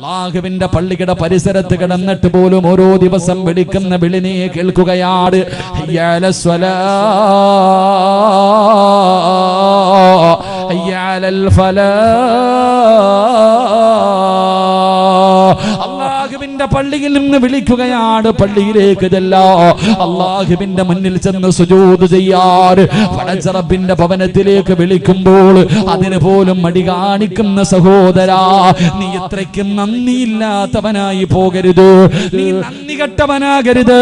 അല്ലാഹുവിന്റെ പള്ളിയുടെ പരിസരത്ത് കിടന്നിട്ട് പോലും ഓരോ ദിവസം വിളിക്കുന്ന വിളിനെ കേൾക്കുകയാണ്. ഹയ്യ അലസ് സ്വലാ ഹയ്യ അലൽ ഫലാ. അല്ലാഹുവിന്റെ പള്ളിയിൽ നിന്ന് വിളിക്കുകയാണ്, പള്ളിയിലേക്ക് ചെല്ലാ, അല്ലാഹുവിന്റെ മുന്നിൽ ചെന്ന് സുജൂദ് ചെയ്യാറ്. പടച്ച റബ്ബിന്റെ ഭവനത്തിലേക്ക് വിളിക്കുമ്പോൾ അതിന് പോലും മടി കാണിക്കുന്ന സഹോദരാ, നീ എത്രയ്ക്കും നന്ദിയില്ലാത്തവനായി പോകരുത്, നീ നന്ദി കെട്ടവനാകരുത്.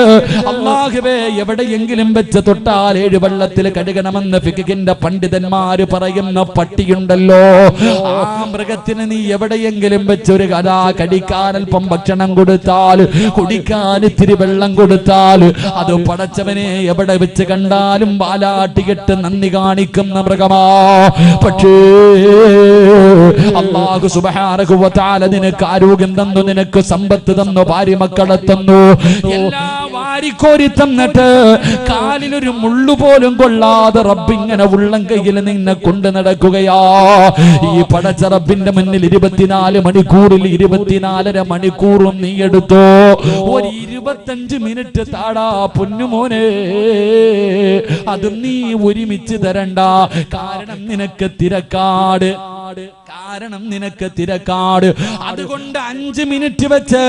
അല്ലാഹുവേ, എവിടെയെങ്കിലും വെച്ച് തൊട്ടാൽ 7 വെള്ളത്തിൽ കഴുകണമെന്ന് ഫിഖിന്റെ പണ്ഡിതന്മാര് പറയുന്ന പട്ടിയുണ്ടല്ലോ, ആ മൃഗത്തിന് നീ എവിടെയെങ്കിലും വെച്ചൊരു കടിക്കാൻ അല്പം ഭക്ഷണം കൊടുത്താൽ, കുടിക്കാൻ ഇത്തിരി വെള്ളം കൊടുത്താൽ, അത് പടച്ചവനെ എവിടെ വെച്ച് കണ്ടാലും വാലാട്ടികെട്ട് നന്ദി കാണിക്കുന്ന മൃഗമാ. പക്ഷേ അല്ലാഹു സുബ്ഹാനഹു വ തആല നിനക്ക് ആരോഗ്യം തന്നു, നിനക്ക് സമ്പത്ത് തന്നു, ഭാര്യ മക്കളെ തന്നു, എല്ലാം വാരിക്കോരി തന്നിട്ട് കാലിലൊരു മുള്ളു പോലും കൊള്ളാതെ റബ്ബിങ്ങനെ ഉള്ളം കയ്യിൽ നിന്നെ കൊണ്ട് നടക്കുകയാ. ഈ പടച്ച റബ്ബിന്റെ മുന്നിൽ 24 മണിക്കൂറിൽ 24.5 മണിക്കൂറും നീ എടുത്തോ, ഒരു 25 മിനിറ്റ് താടാ പൊന്നുമോനെ, അതും നീ ഒരുമിച്ച് തരണ്ട. കാരണം നിനക്ക് തിരക്കാട്, അതുകൊണ്ട് 5 മിനിറ്റ് വെച്ച്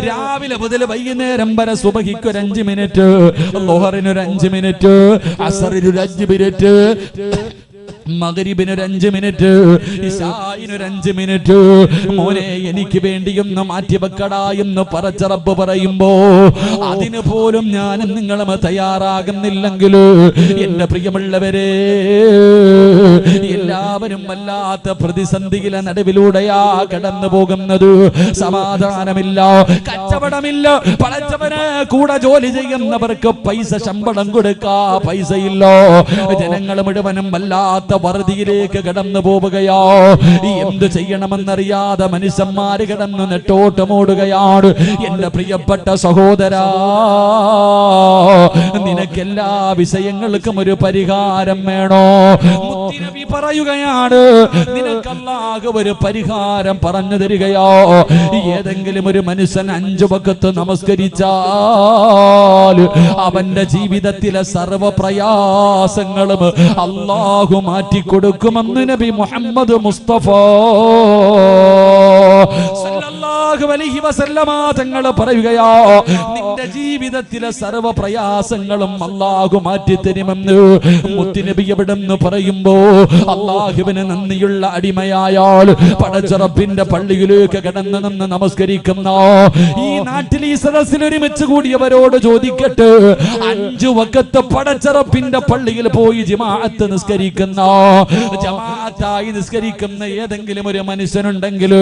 രാവിലെ മുതൽ വൈകുന്നേരം വരെ സുബഹിക്ക് ഒരു 5 മിനിറ്റ്, ളുഹറിനൊരു 5 മിനിറ്റ്, അസറിനൊരു 5 മിനിറ്റ്, മഗ്രിബിനൊരു 5 മിനിറ്റ്, ഇശാഇനൊരു 5 മിനിറ്റ്, മോനെ എനിക്ക് വേണ്ടിയൊന്ന് മാറ്റിവെക്കടാ എന്ന് പടച്ച റബ്ബ് പറയുമ്പോ അതിന് പോലും ഞാനും നിങ്ങളും തയ്യാറാകുന്നില്ലെങ്കിൽ എന്റെ പ്രിയമുള്ളവരെ, എല്ലാവരും വല്ലാത്ത പ്രതിസന്ധിയിലെ നടുവിലൂടെയാ കടന്നു പോകുന്നത്. സമാധാനമില്ല, കച്ചവടമില്ല, പടച്ചവന് കൂടെ ജോലി ചെയ്യുന്നവർക്ക് പൈസ ശമ്പളം കൊടുക്കാ പൈസയില്ല. ജനങ്ങൾ മുഴുവനും വല്ലാത്ത വറുതിയിലേക്ക് കടന്നു പോവുകയോ, എന്ത് ചെയ്യണമെന്നറിയാതെ മനുഷ്യന്മാര് കിടന്ന് നെട്ടോട്ടമോടുകയാണ്. എന്റെ പ്രിയപ്പെട്ട സഹോദരാ, നിനക്കെല്ലാ വിഷയങ്ങൾക്കും ഒരു പരിഹാരം വേണോ? മുത്തുനബി പറയുകയാണ്, നിനക്ക് അല്ലാഹു ഒരു പരിഹാരം പറഞ്ഞു തരികയോ. ഏതെങ്കിലും ഒരു മനുഷ്യൻ 5 വഖത്ത് നമസ്കരിച്ചാൽ അവന്റെ ജീവിതത്തിലെ സർവ പ്രയാസങ്ങളും അല്ലാഹു മാറ്റിക്കൊടുക്കുമെന്ന് നബി മുഹമ്മദ് മുസ്തഫ സല്ലല്ലാഹു അലൈഹി വസല്ലമ തങ്ങൾ പറയുകയാ, നിന്റെ ജീവിതത്തിലെ സർവ പ്രയാസങ്ങളും അല്ലാഹു മാറ്റിത്തരുമെന്ന് മുത്തുനബി എവിടെന്ന് പറയുമ്പോ, അല്ലാഹുവിന് നന്ദിയുള്ള അടിമയായാൽ പടച്ച റബ്ബിന്റെ പള്ളിയിലേക്ക് കടന്നു നിന്ന് നമസ്കരിക്കുന്ന ഈ നാട്ടിൽ ഈ സദസ്സിൽ ഒരുമിച്ച് കൂടിയവരോട് ചോദിക്കട്ടെ, 5 വഖത്ത് പടച്ച റബ്ബിന്റെ പള്ളിയിൽ പോയി ജമാഅത്ത് നിസ്കരിക്കുന്ന, ജമാഅത്തായി നിസ്കരിക്കുന്ന ഏതെങ്കിലും ഒരു മനുഷ്യനുണ്ടെങ്കിൽ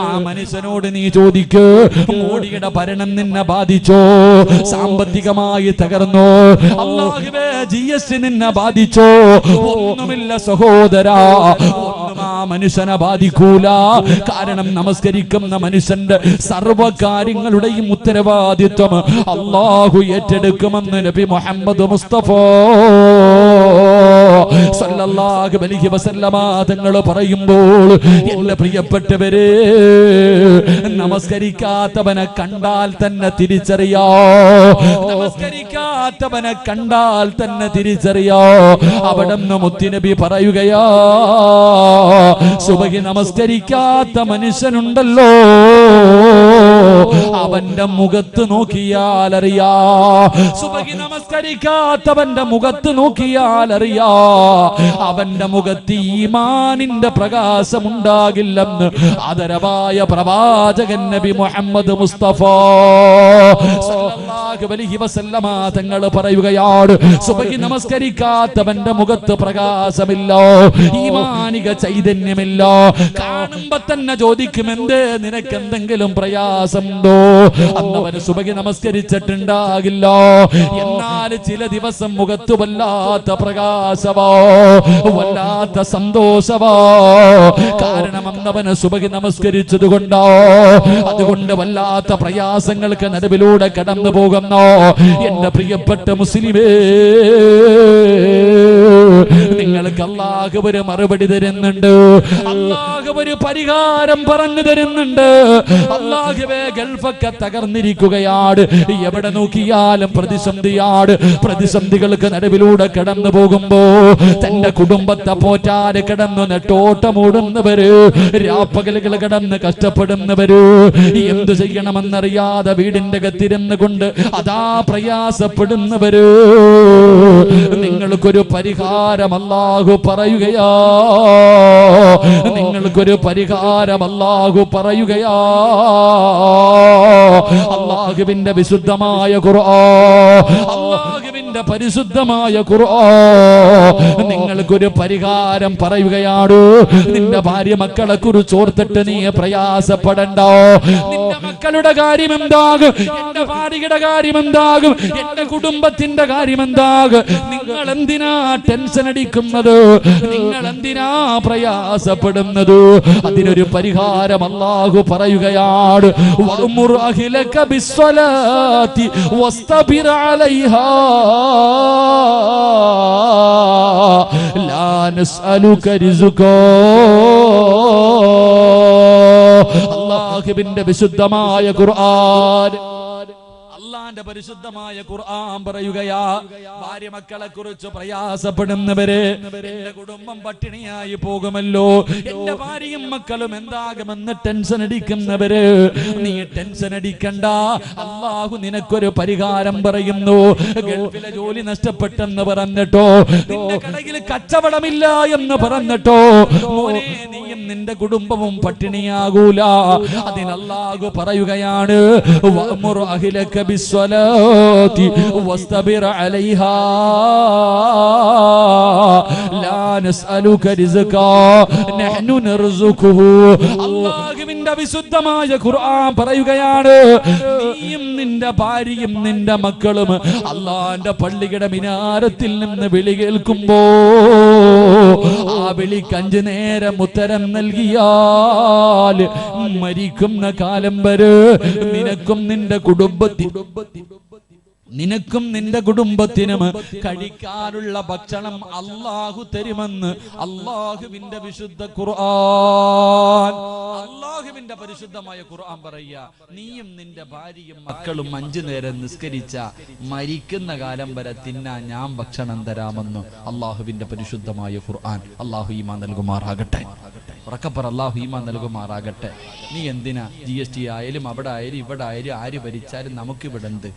ആ മനുഷ്യനോട് നീ ചോദിക്ക്, മോഡിയുടെ ഭരണം നിന്നെ ബാധിച്ചോ? സാമ്പത്തികമായി തകർന്നോ? അല്ലാഹുവേ, GST നിന്നെ ബാധിച്ചോ? ഒന്നുമില്ല സഹോദരാ, ഒന്നും ആ മനുഷ്യനെ ബാധിക്കൂല. കാരണം നമസ്കരിക്കുന്ന മനുഷ്യന്റെ സർവ്വ കാര്യങ്ങളുടെയും ഉത്തരവാദിത്വം അല്ലാഹു ഏറ്റെടുക്കുമെന്ന് നബി മുഹമ്മദ് മുസ്തഫ സല്ലല്ലാഹു അലൈഹി വസല്ലമ തങ്ങൾ പറയുമ്പോൾ, എന്റെ പ്രിയപ്പെട്ടവരെ, നമസ്കരിക്കാത്തവനെ കണ്ടാൽ തന്നെ തിരിച്ചറിയോ, നമസ്കരിക്കാത്തവനെ കണ്ടാൽ തന്നെ തിരിച്ചറിയോ. അവിടുന്ന് മുത്തുനബി പറയുകയാ, സുബഹി നമസ്കരിക്കാത്ത മനുഷ്യനുണ്ടല്ലോ, അവന്റെ മുഖത്ത് നോക്കിയാൽ അറിയാ, സുബഹി നമസ്കരിക്കാത്തവന്റെ മുഖത്ത് നോക്കിയാൽ അറിയാ, അവന്റെ മുഖത്ത് ഈമാനിന്റെ പ്രകാശമുണ്ടാകില്ലെന്ന് ആദരവായ പ്രവാചകൻ നബി മുഹമ്മദ് മുസ്തഫ സല്ലല്ലാഹു അലൈഹി വസല്ലമ തങ്ങൾ പറയുകയാണ്, സുബഹി നമസ്കരിക്കാത്തവന്റെ മുഖത്ത് പ്രകാശമില്ല, ഈമാനിക ചൈതന്യമില്ല. കാണുമ്പോ തന്നെ ചോദിക്കും, എന്തേ നിനക്ക് എന്തെങ്കിലും പ്രയാസം പ്രയാസമുണ്ടോ അന്നവന് സുബഹി നമസ്കരിച്ചിട്ടുണ്ടാകില്ല. എന്നാൽ ചില ദിവസം മുഖത്ത് വല്ലാത്ത പ്രകാശമോ വല്ലാത്ത സന്തോഷമോ. കാരണം അന്നവന് സുബഹി നമസ്കരിച്ചത് കൊണ്ടോ. അതുകൊണ്ട് വല്ലാത്ത പ്രയാസങ്ങൾക്ക് നടുവിലൂടെ കടന്നു പോകുന്നോ എന്റെ പ്രിയപ്പെട്ട മുസ്ലിമേ, നിങ്ങൾക്ക് അല്ലാഹു ഒരു മറുപടി തരുന്നുണ്ട്. അല്ലാഹു ഒരു പരിഹാരം പറഞ്ഞു തരുന്നുണ്ട്. അല്ലാഹുവേ, ഗൾഫൊക്കെ തകർന്നിരിക്കുകയാണ്, എവിടെ നോക്കിയാലും പ്രതിസന്ധിയാണ്. പ്രതിസന്ധികൾക്ക് നടുവിലൂടെ കടന്നു പോകുമ്പോ തന്റെ കുടുംബത്തെ പോറ്റാതെ കിടന്നു നെട്ടോട്ടമോടുന്നവര്, രാപ്പകലുകൾ കിടന്ന് കഷ്ടപ്പെടുന്നവര്, എന്തു ചെയ്യണമെന്നറിയാതെ വീടിന്റെ അകത്തിരുന്ന് കൊണ്ട് അതാ പ്രയാസപ്പെടുന്നവര്, നിങ്ങൾക്കൊരു പരിഹാരം അല്ലാഹു പറയുകയാ. നിങ്ങൾക്കൊരു പരിഹാരം അല്ലാഹു പറയുകയാ. അല്ലാഹുവിന്റെ വിശുദ്ധമായ ഖുർആൻ, അല്ലാഹുവിന്റെ പരിശുദ്ധമായ ഖുർആൻ നിങ്ങൾക്കൊരു പരിഹാരം പറയുകയാണ്. നിന്റെ ഭാര്യ മക്കളെ കുറിച്ച് ഓർത്തിട്ട് നീ പ്രയാസപ്പെടണ്ട. നിന്റെ മക്കളുടെ കാര്യം എന്താകും, എന്റെ ഭാര്യയുടെ കാര്യം എന്താകും, എന്റെ കുടുംബത്തിന്റെ കാര്യം എന്താകും? നിങ്ങൾ എന്തിനാ ടെൻഷൻ അടിക്കുന്നത്? നിങ്ങൾ എന്തിനാ പ്രയാസപ്പെടുന്നത്? അതിനൊരു പരിഹാരം അല്ലാഹു പറയുകയാണ്. വഅ്മുർ അഹ്ലക ബിസ്സലാത്തി വസ്തബിർ അലൈഹാ ലാ നസ്അലുക റിസ്ഖാ. അല്ലാഹുവിന്റെ വിശുദ്ധമായ ഖുർആൻ, അല്ലാഹുവിന്റെ പരിശുദ്ധമായ ഖുർആൻ പറയുകയാ, ഭാര്യ മക്കളെ കുറിച്ച് പ്രയാസപ്പെടുന്നവരെ, എന്റെ കുടുംബം പട്ടിണിയായി പോകുമല്ലോ, എന്റെ ഭാര്യയും മക്കളും എന്താകുമെന്ന് ടെൻഷൻ അടിക്കുന്നവര്, നീ ടെൻഷൻ അടിക്കണ്ട. അല്ലാഹു നിനക്കൊരു പരിഹാരം പറയുന്നു. ഗൾഫിലെ ജോലി നഷ്ടപ്പെട്ടെന്ന് പറഞ്ഞിട്ടോ, നിന്റെ കടയിൽ കച്ചവടമില്ല എന്ന് പറഞ്ഞിട്ടോ, മോനെ നീയും നിന്റെ കുടുംബവും പട്ടിണിയാകൂല. അതിന് അല്ലാഹു പറയുകയാണ്, വഅ്മുർ അഹ്ലക ബിസ്സലാത്തി വസ്തബിർ അലൈഹാ ലാ നസ്അലുക റിസ്ഖാ നഹ്നു നർസുഖുഹു. അല്ലാഹുവിന്റെ വിശുദ്ധമായ ഖുർആൻ പറയുകയാണ്, നീയും നിന്റെ ഭാര്യയും നിന്റെ മക്കളും അല്ലാഹുവിന്റെ പള്ളിയുടെ മിനാരത്തിൽ നിന്ന് വിളി കേൾക്കുമ്പോ ആ വിളിക്ക് 5 നേരം ഉത്തരം നൽകിയാൽ മരിക്കുന്ന കാലം വരെ നിനക്കും നിന്റെ കുടുംബത്തിനും കഴിക്കാനുള്ള ഭക്ഷണം അല്ലാഹു തരുമെന്ന് അല്ലാഹുവിന്റെ വിശുദ്ധ ഖുർആൻ, അല്ലാഹുവിന്റെ പരിശുദ്ധമായ ഖുർആൻ പറയുക. നീയും നിന്റെ ഭാര്യയും മക്കളും 5 നേരം നിസ്കരിച്ച മരിക്കുന്ന കാലം വരെ തിന്നാൻ ഞാൻ ഭക്ഷണം തരാമെന്ന് അല്ലാഹുവിന്റെ പരിശുദ്ധമായ ഖുർആൻ. അല്ലാഹു ഈമാൻ നൽകുമാറാകട്ടെ. ഉറക്കപ്പറ, അല്ലാഹു ഈമാൻ നൽകുമാറാകട്ടെ. നീ എന്തിനാ GST ആയാലും അവിടെ ആയാലും ഇവിടെ ആയാലും ആര് ഭരിച്ചാലും നമുക്കിവിടെ ഉണ്ട്.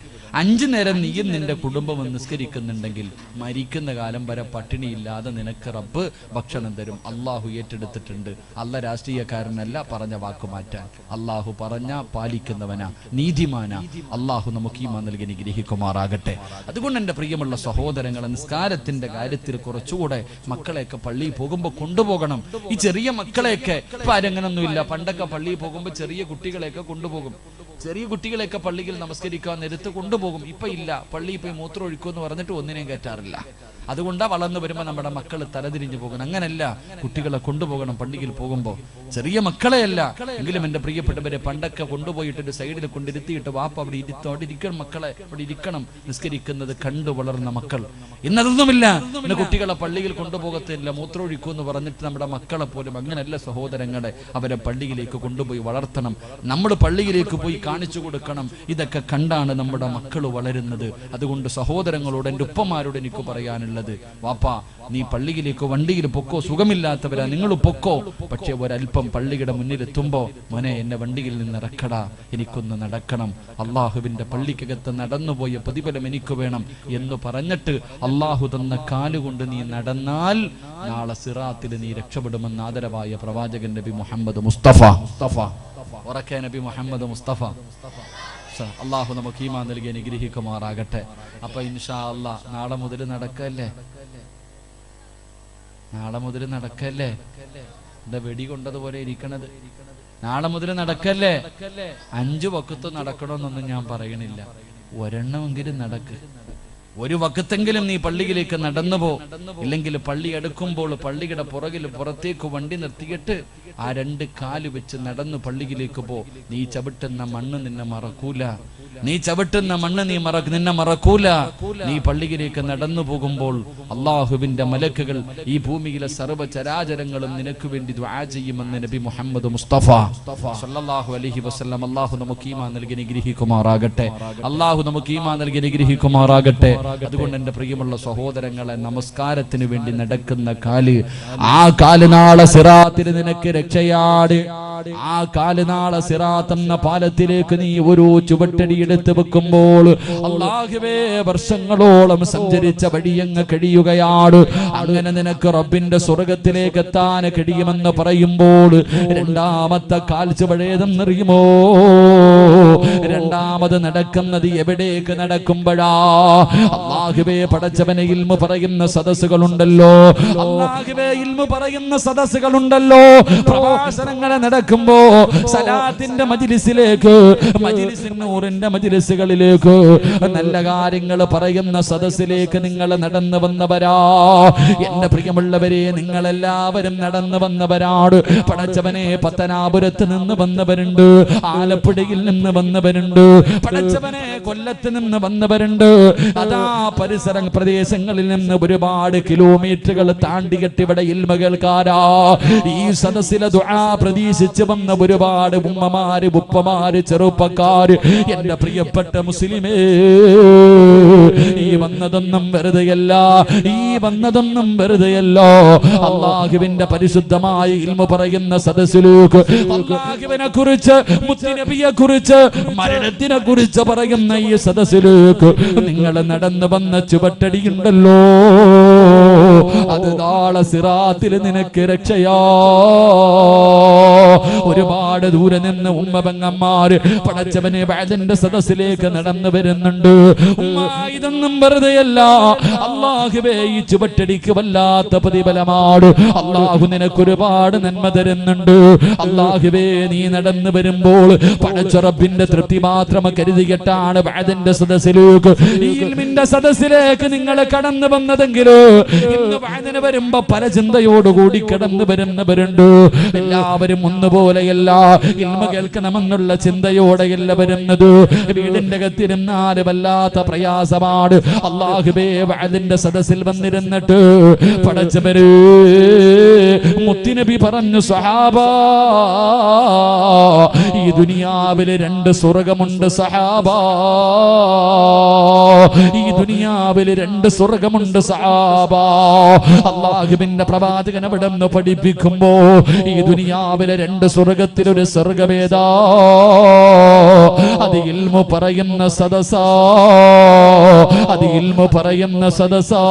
5 നേരം നീയും നിന്റെ കുടുംബം നിസ്കരിക്കുന്നുണ്ടെങ്കിൽ മരിക്കുന്ന കാലം വരെ പട്ടിണിയില്ലാതെ നിനക്ക് റബ്ബ് ഭക്ഷണം തരും. അല്ലാഹു ഏറ്റെടുത്തിട്ടുണ്ട്. അല്ല രാഷ്ട്രീയക്കാരനല്ല പറഞ്ഞ വാക്കു മാറ്റാൻ. അല്ലാഹു പറഞ്ഞ പാലിക്കുന്നവനാ, നീതിമാനാ. അല്ലാഹു നമുക്ക് ഈമാൻ നൽകി അനുഗ്രഹിക്കുമാറാകട്ടെ. അതുകൊണ്ട് എൻ്റെ പ്രിയമുള്ള സഹോദരങ്ങളെ, നിസ്കാരത്തിന്റെ കാര്യത്തിൽ കുറച്ചുകൂടെ മക്കളെയൊക്കെ പള്ളിയിൽ പോകുമ്പോൾ കൊണ്ടുപോകണം. ഈ ചെറിയ മക്കളെയൊക്കെ ഇപ്പൊ ആരങ്ങനൊന്നുമില്ല. പണ്ടൊക്കെ പള്ളിയിൽ പോകുമ്പോൾ ചെറിയ കുട്ടികളെയൊക്കെ കൊണ്ടുപോകും. ചെറിയ കുട്ടികളെയൊക്കെ പള്ളിയിൽ നമസ്കരിക്കാൻ നേരത്ത് കൊണ്ടുപോകും. ഇപ്പൊ ഇല്ല, പള്ളിയിൽ പോയി മൂത്രം ഒഴിക്കുമെന്ന് പറഞ്ഞിട്ട് ഒന്നിനെയും കയറ്റാറില്ല. അതുകൊണ്ടാ വളർന്നു വരുമ്പോൾ നമ്മുടെ മക്കൾ തലതിരിഞ്ഞു പോകണം. അങ്ങനല്ല, കുട്ടികളെ കൊണ്ടുപോകണം പള്ളിയിൽ പോകുമ്പോൾ. ചെറിയ മക്കളെയല്ല എങ്കിലും എൻ്റെ പ്രിയപ്പെട്ടവരെ, പണ്ടൊക്കെ കൊണ്ടുപോയിട്ടൊരു സൈഡിൽ കൊണ്ടിരുത്തിയിട്ട് വാപ്പ അവിടെ ഇരിക്കണം, മക്കളെ അവിടെ ഇരിക്കണം, നിസ്കരിക്കുന്നത് കണ്ടു വളർന്ന മക്കൾ. ഇന്നതൊന്നുമില്ല. ഇന്ന് കുട്ടികളെ പള്ളിയിൽ കൊണ്ടുപോകത്തില്ല, മൂത്രമൊഴിക്കൂ എന്ന് പറഞ്ഞിട്ട് നമ്മുടെ മക്കളെ പോലും അങ്ങനെയല്ല സഹോദരങ്ങളെ. അവരെ പള്ളിയിലേക്ക് കൊണ്ടുപോയി വളർത്തണം. നമ്മൾ പള്ളിയിലേക്ക് പോയി കാണിച്ചു കൊടുക്കണം. ഇതൊക്കെ കണ്ടാണ് നമ്മുടെ മക്കൾ വളരുന്നത്. അതുകൊണ്ട് സഹോദരങ്ങളോട്, എൻ്റെ ഉപ്പമാരോട് എനിക്ക് പറയാനുള്ളത്, വാപ്പാ നീ പള്ളിയിലേക്ക് വണ്ടിയിൽ പൊക്കോ, സുഖമില്ലാത്തവരാ നിങ്ങൾ പൊക്കോ, പക്ഷെ ഒരല്പം പള്ളിയുടെ മുന്നിലെത്തുമ്പോ മോനെ എന്നെ വണ്ടിയിൽ നിന്ന് ഇറക്കടാ, എനിക്കൊന്ന് നടക്കണം, അള്ളാഹുവിന്റെ പള്ളിക്കകത്ത് നടന്നുപോയ പ്രതിഫലം എനിക്ക് വേണം എന്ന് പറഞ്ഞിട്ട് അള്ളാഹു തന്ന കാലുകൊണ്ട് നീ നടന്നാൽ നാളെ സിറാത്തിൽ നീ രക്ഷപ്പെടുമെന്ന് ആദരവായ പ്രവാചകൻ നബി മുഹമ്മദ് മുസ്തഫ ഉറക്കെ നബി മുഹമ്മദ് മുസ്തഫ. അള്ളാഹു നമുക്ക് ഈമാൻ നൽകി അനുഗ്രഹിക്കുമാറാകട്ടെ. അപ്പൊ ഇൻഷാ അല്ലാഹ് നാളെ മുതൽ നടക്കല്ലേ, നാളെ മുതൽ നടക്കല്ലേ. എന്താ വെടി കൊണ്ടതുപോലെ ഇരിക്കണത്? നാളെ മുതൽ നടക്കല്ലേ. 5 വക്കത്ത് നടക്കണമെന്നൊന്നും ഞാൻ പറയണില്ല, ഒരെണ്ണമെങ്കിലും നടക്ക്. ഒരു വക്കത്തെങ്കിലും നീ പള്ളിയിലേക്ക് നടന്നു പോ. ഇല്ലെങ്കിൽ പള്ളി അടുക്കുമ്പോൾ പള്ളിയുടെ പുറകിൽ പുറത്തേക്ക് വണ്ടി നിർത്തിയിട്ട് ആ 2 കാല് വെച്ച് നടന്നു പള്ളിയിലേക്ക് പോ. നീ ചവിട്ടുന്ന മണ്ണ് നിന്നെ മറക്കൂല, നീ ചവിട്ടുന്ന മണ്ണ് നിന്നെ മറക്കൂല. നീ പള്ളിയിലേക്ക് നടന്നു പോകുമ്പോൾ അള്ളാഹുവിന്റെ മലക്കുകൾ ഈ ഭൂമിയിലെ സർവ്വചരാചരങ്ങളും നിനക്ക് വേണ്ടി ദുആ ചെയ്യുമെന്ന് നബി മുഹമ്മദ് മുസ്തഫ സല്ലല്ലാഹു അലൈഹി വസല്ലം. അള്ളാഹു നമുക്ക് ഈമാൻ നൽകി അനുഗ്രഹിക്കുമാറാകട്ടെ. അള്ളാഹു നമുക്ക് ഈമാൻ നൽകി അനുഗ്രഹിക്കുമാറാകട്ടെ. അതുകൊണ്ട് എന്റെ പ്രിയമുള്ള സഹോദരങ്ങളെ, നമസ്കാരത്തിന് വേണ്ടി നടക്കുന്ന കാല്, ആ കാല് നാളെ സിറാത്തിൽ നിനക്ക് രക്ഷയാണ്. ആ കാല് നാളെ സിറാത്ത് എന്ന പാലത്തിലേക്ക് നീ ഒരു ചുവട്ടടി എടുത്ത് വെക്കുമ്പോൾ അല്ലാഹുവേ വർഷങ്ങളോളം സഞ്ചരിച്ച വഴിയങ്ങ് കഴിയുകയാണ്. അങ്ങനെ നിനക്ക് റബ്ബിന്റെ സ്വർഗത്തിലേക്ക് എത്താൻ കഴിയുമെന്ന് പറയുമ്പോൾ രണ്ടാമത്തെ കാൽ ചുവടേതെന്നറിയുമോ? രണ്ടാമത് നടക്കുന്നത് എവിടേക്ക് നടക്കുമ്പോഴാ? അല്ലാഹുവേ പടച്ചവനെ ഇൽമു പറയുന്ന സദസ്സുകളുണ്ടല്ലോ, അല്ലാഹുവേ ഇൽമു പറയുന്ന സദസ്സുകളുണ്ടല്ലോ. പ്രഭാഷണങ്ങളെ നടക്കുമ്പോ സലാത്തിന്റെ മജ്ലിസിലേക്ക്, മജ്ലിസിൻ നൂറിന്റെ മജ്ലിസുകളിലേക്ക്, നല്ല കാര്യങ്ങൾ പറയുന്ന സദസ്സിലേക്ക് നിങ്ങൾ നടന്നു വന്നവരാ. എന്റെ പ്രിയമുള്ളവരെ, നിങ്ങളെല്ലാവരും നടന്നു വന്നവരാണ്. പടച്ചവനെ പത്തനാപുരത്ത് നിന്ന് വന്നവരുണ്ട്, ആലപ്പുഴയിൽ നിന്ന് വന്നവരുണ്ട്, പടച്ചവനെ കൊല്ലത്ത് നിന്ന് വന്നവരുണ്ട്. അതാ പരിസര പ്രദേശങ്ങളിൽ നിന്ന് ഒരുപാട് കിലോമീറ്ററുകൾ താണ്ടിയിട്ട് ഇവിടെ ഇൽമ കേൾക്കാരാ. ഈ സദസ്സിലെ ദുആ പ്രതീക്ഷിച്ച് വന്ന ഒരുപാട് ഉമ്മമാര്, ഉപ്പമാര്, ചെറുപ്പക്കാര്, എന്റെ പ്രിയപ്പെട്ട മുസ്ലിമേ, ഈ വന്നതൊന്നും വെറുതെയല്ല, ഈ വന്നതൊന്നും വെറുതെയല്ല. അല്ലാഹുവിന്റെ പരിശുദ്ധമായ ഇൽമു പറയുന്ന സദസ്സിലേക്ക്, അല്ലാഹുവിനെ കുറിച്ച്, മുത്തുനബിയെ കുറിച്ച്, മരണത്തിനെ കുറിച്ച് പറയുന്ന ഈ സദസ്സിലേക്ക് നിങ്ങൾ നടന്നു വന്ന ചുവട്ടടിയുണ്ടല്ലോ, അത് നാളെ സിറാത്തിൽ നിനക്ക് രക്ഷയാ. ഒരുപാട് ദൂരെ നിന്ന് ഉമ്മ പെങ്ങന്മാര് പടച്ചവനെ വഅദിന്റെ സദസ്സിലേക്ക് നടന്നു വരുന്നുണ്ട്. ഉമ്മ, ഇതൊന്നും വെറുതെയല്ല. അല്ലാഹുവേ ഈ ചുവട്ടടിക്ക് വല്ലാത്ത പ്രതിഫലമാണ്. അല്ലാഹു നിനക്ക് ഒരുപാട് നന്മ തരുന്നുണ്ട്. അല്ലാഹുവേ നീ നടന്നു വരുമ്പോൾ പടച്ച റബ്ബിന്റെ തൃപ്തി മാത്രം കരുതിയിട്ടാണ് വഅദിന്റെ സദസ്സിലേക്ക്, ഈ ഇൽമിന്റെ സദസ്സിലേക്ക് നിങ്ങൾ കടന്നു വന്നതെങ്കിൽ ഇന്ന് വഅദിന് വരുമ്പോ പല ചിന്തയോടുകൂടി കടന്നു വരുന്നവരുണ്ട്. എല്ലാവരും ഒന്നുപോലെയല്ല, ഇൽമ കേൾക്കണമെന്നുള്ള ചിന്തയോടെയല്ല വരുന്നത്. വീടിന്റെ അകത്തിരുന്നാൽ വല്ലാത്ത പ്രയാസമാണ്. അല്ലാഹുവേ വഅദിന്റെ സദസ്സിൽ വന്നിരുന്നിട്ട് പടച്ചവരെ മുത്തുനബി പറഞ്ഞു, സഹാബാ, ഈ ദുനിയാവിൽ 2 സ്വർഗമുണ്ട് സഹാബാ, ഈ ദുനിയാവിൽ 2 സ്വർഗമുണ്ട് സഹാബാ. അല്ലാഹുവിന്റെ പ്രവാചകൻ അവിടെ നിന്ന് പഠിപ്പിക്കുമ്പോ ഈ ദുനിയാവിലെ 2 സ്വർഗത്തിലൊരു സ്വർഗമേതാ? അത് ഇൽമു പറയുന്ന സദസാ, അത് ഇൽമു പറയുന്ന സദസാ.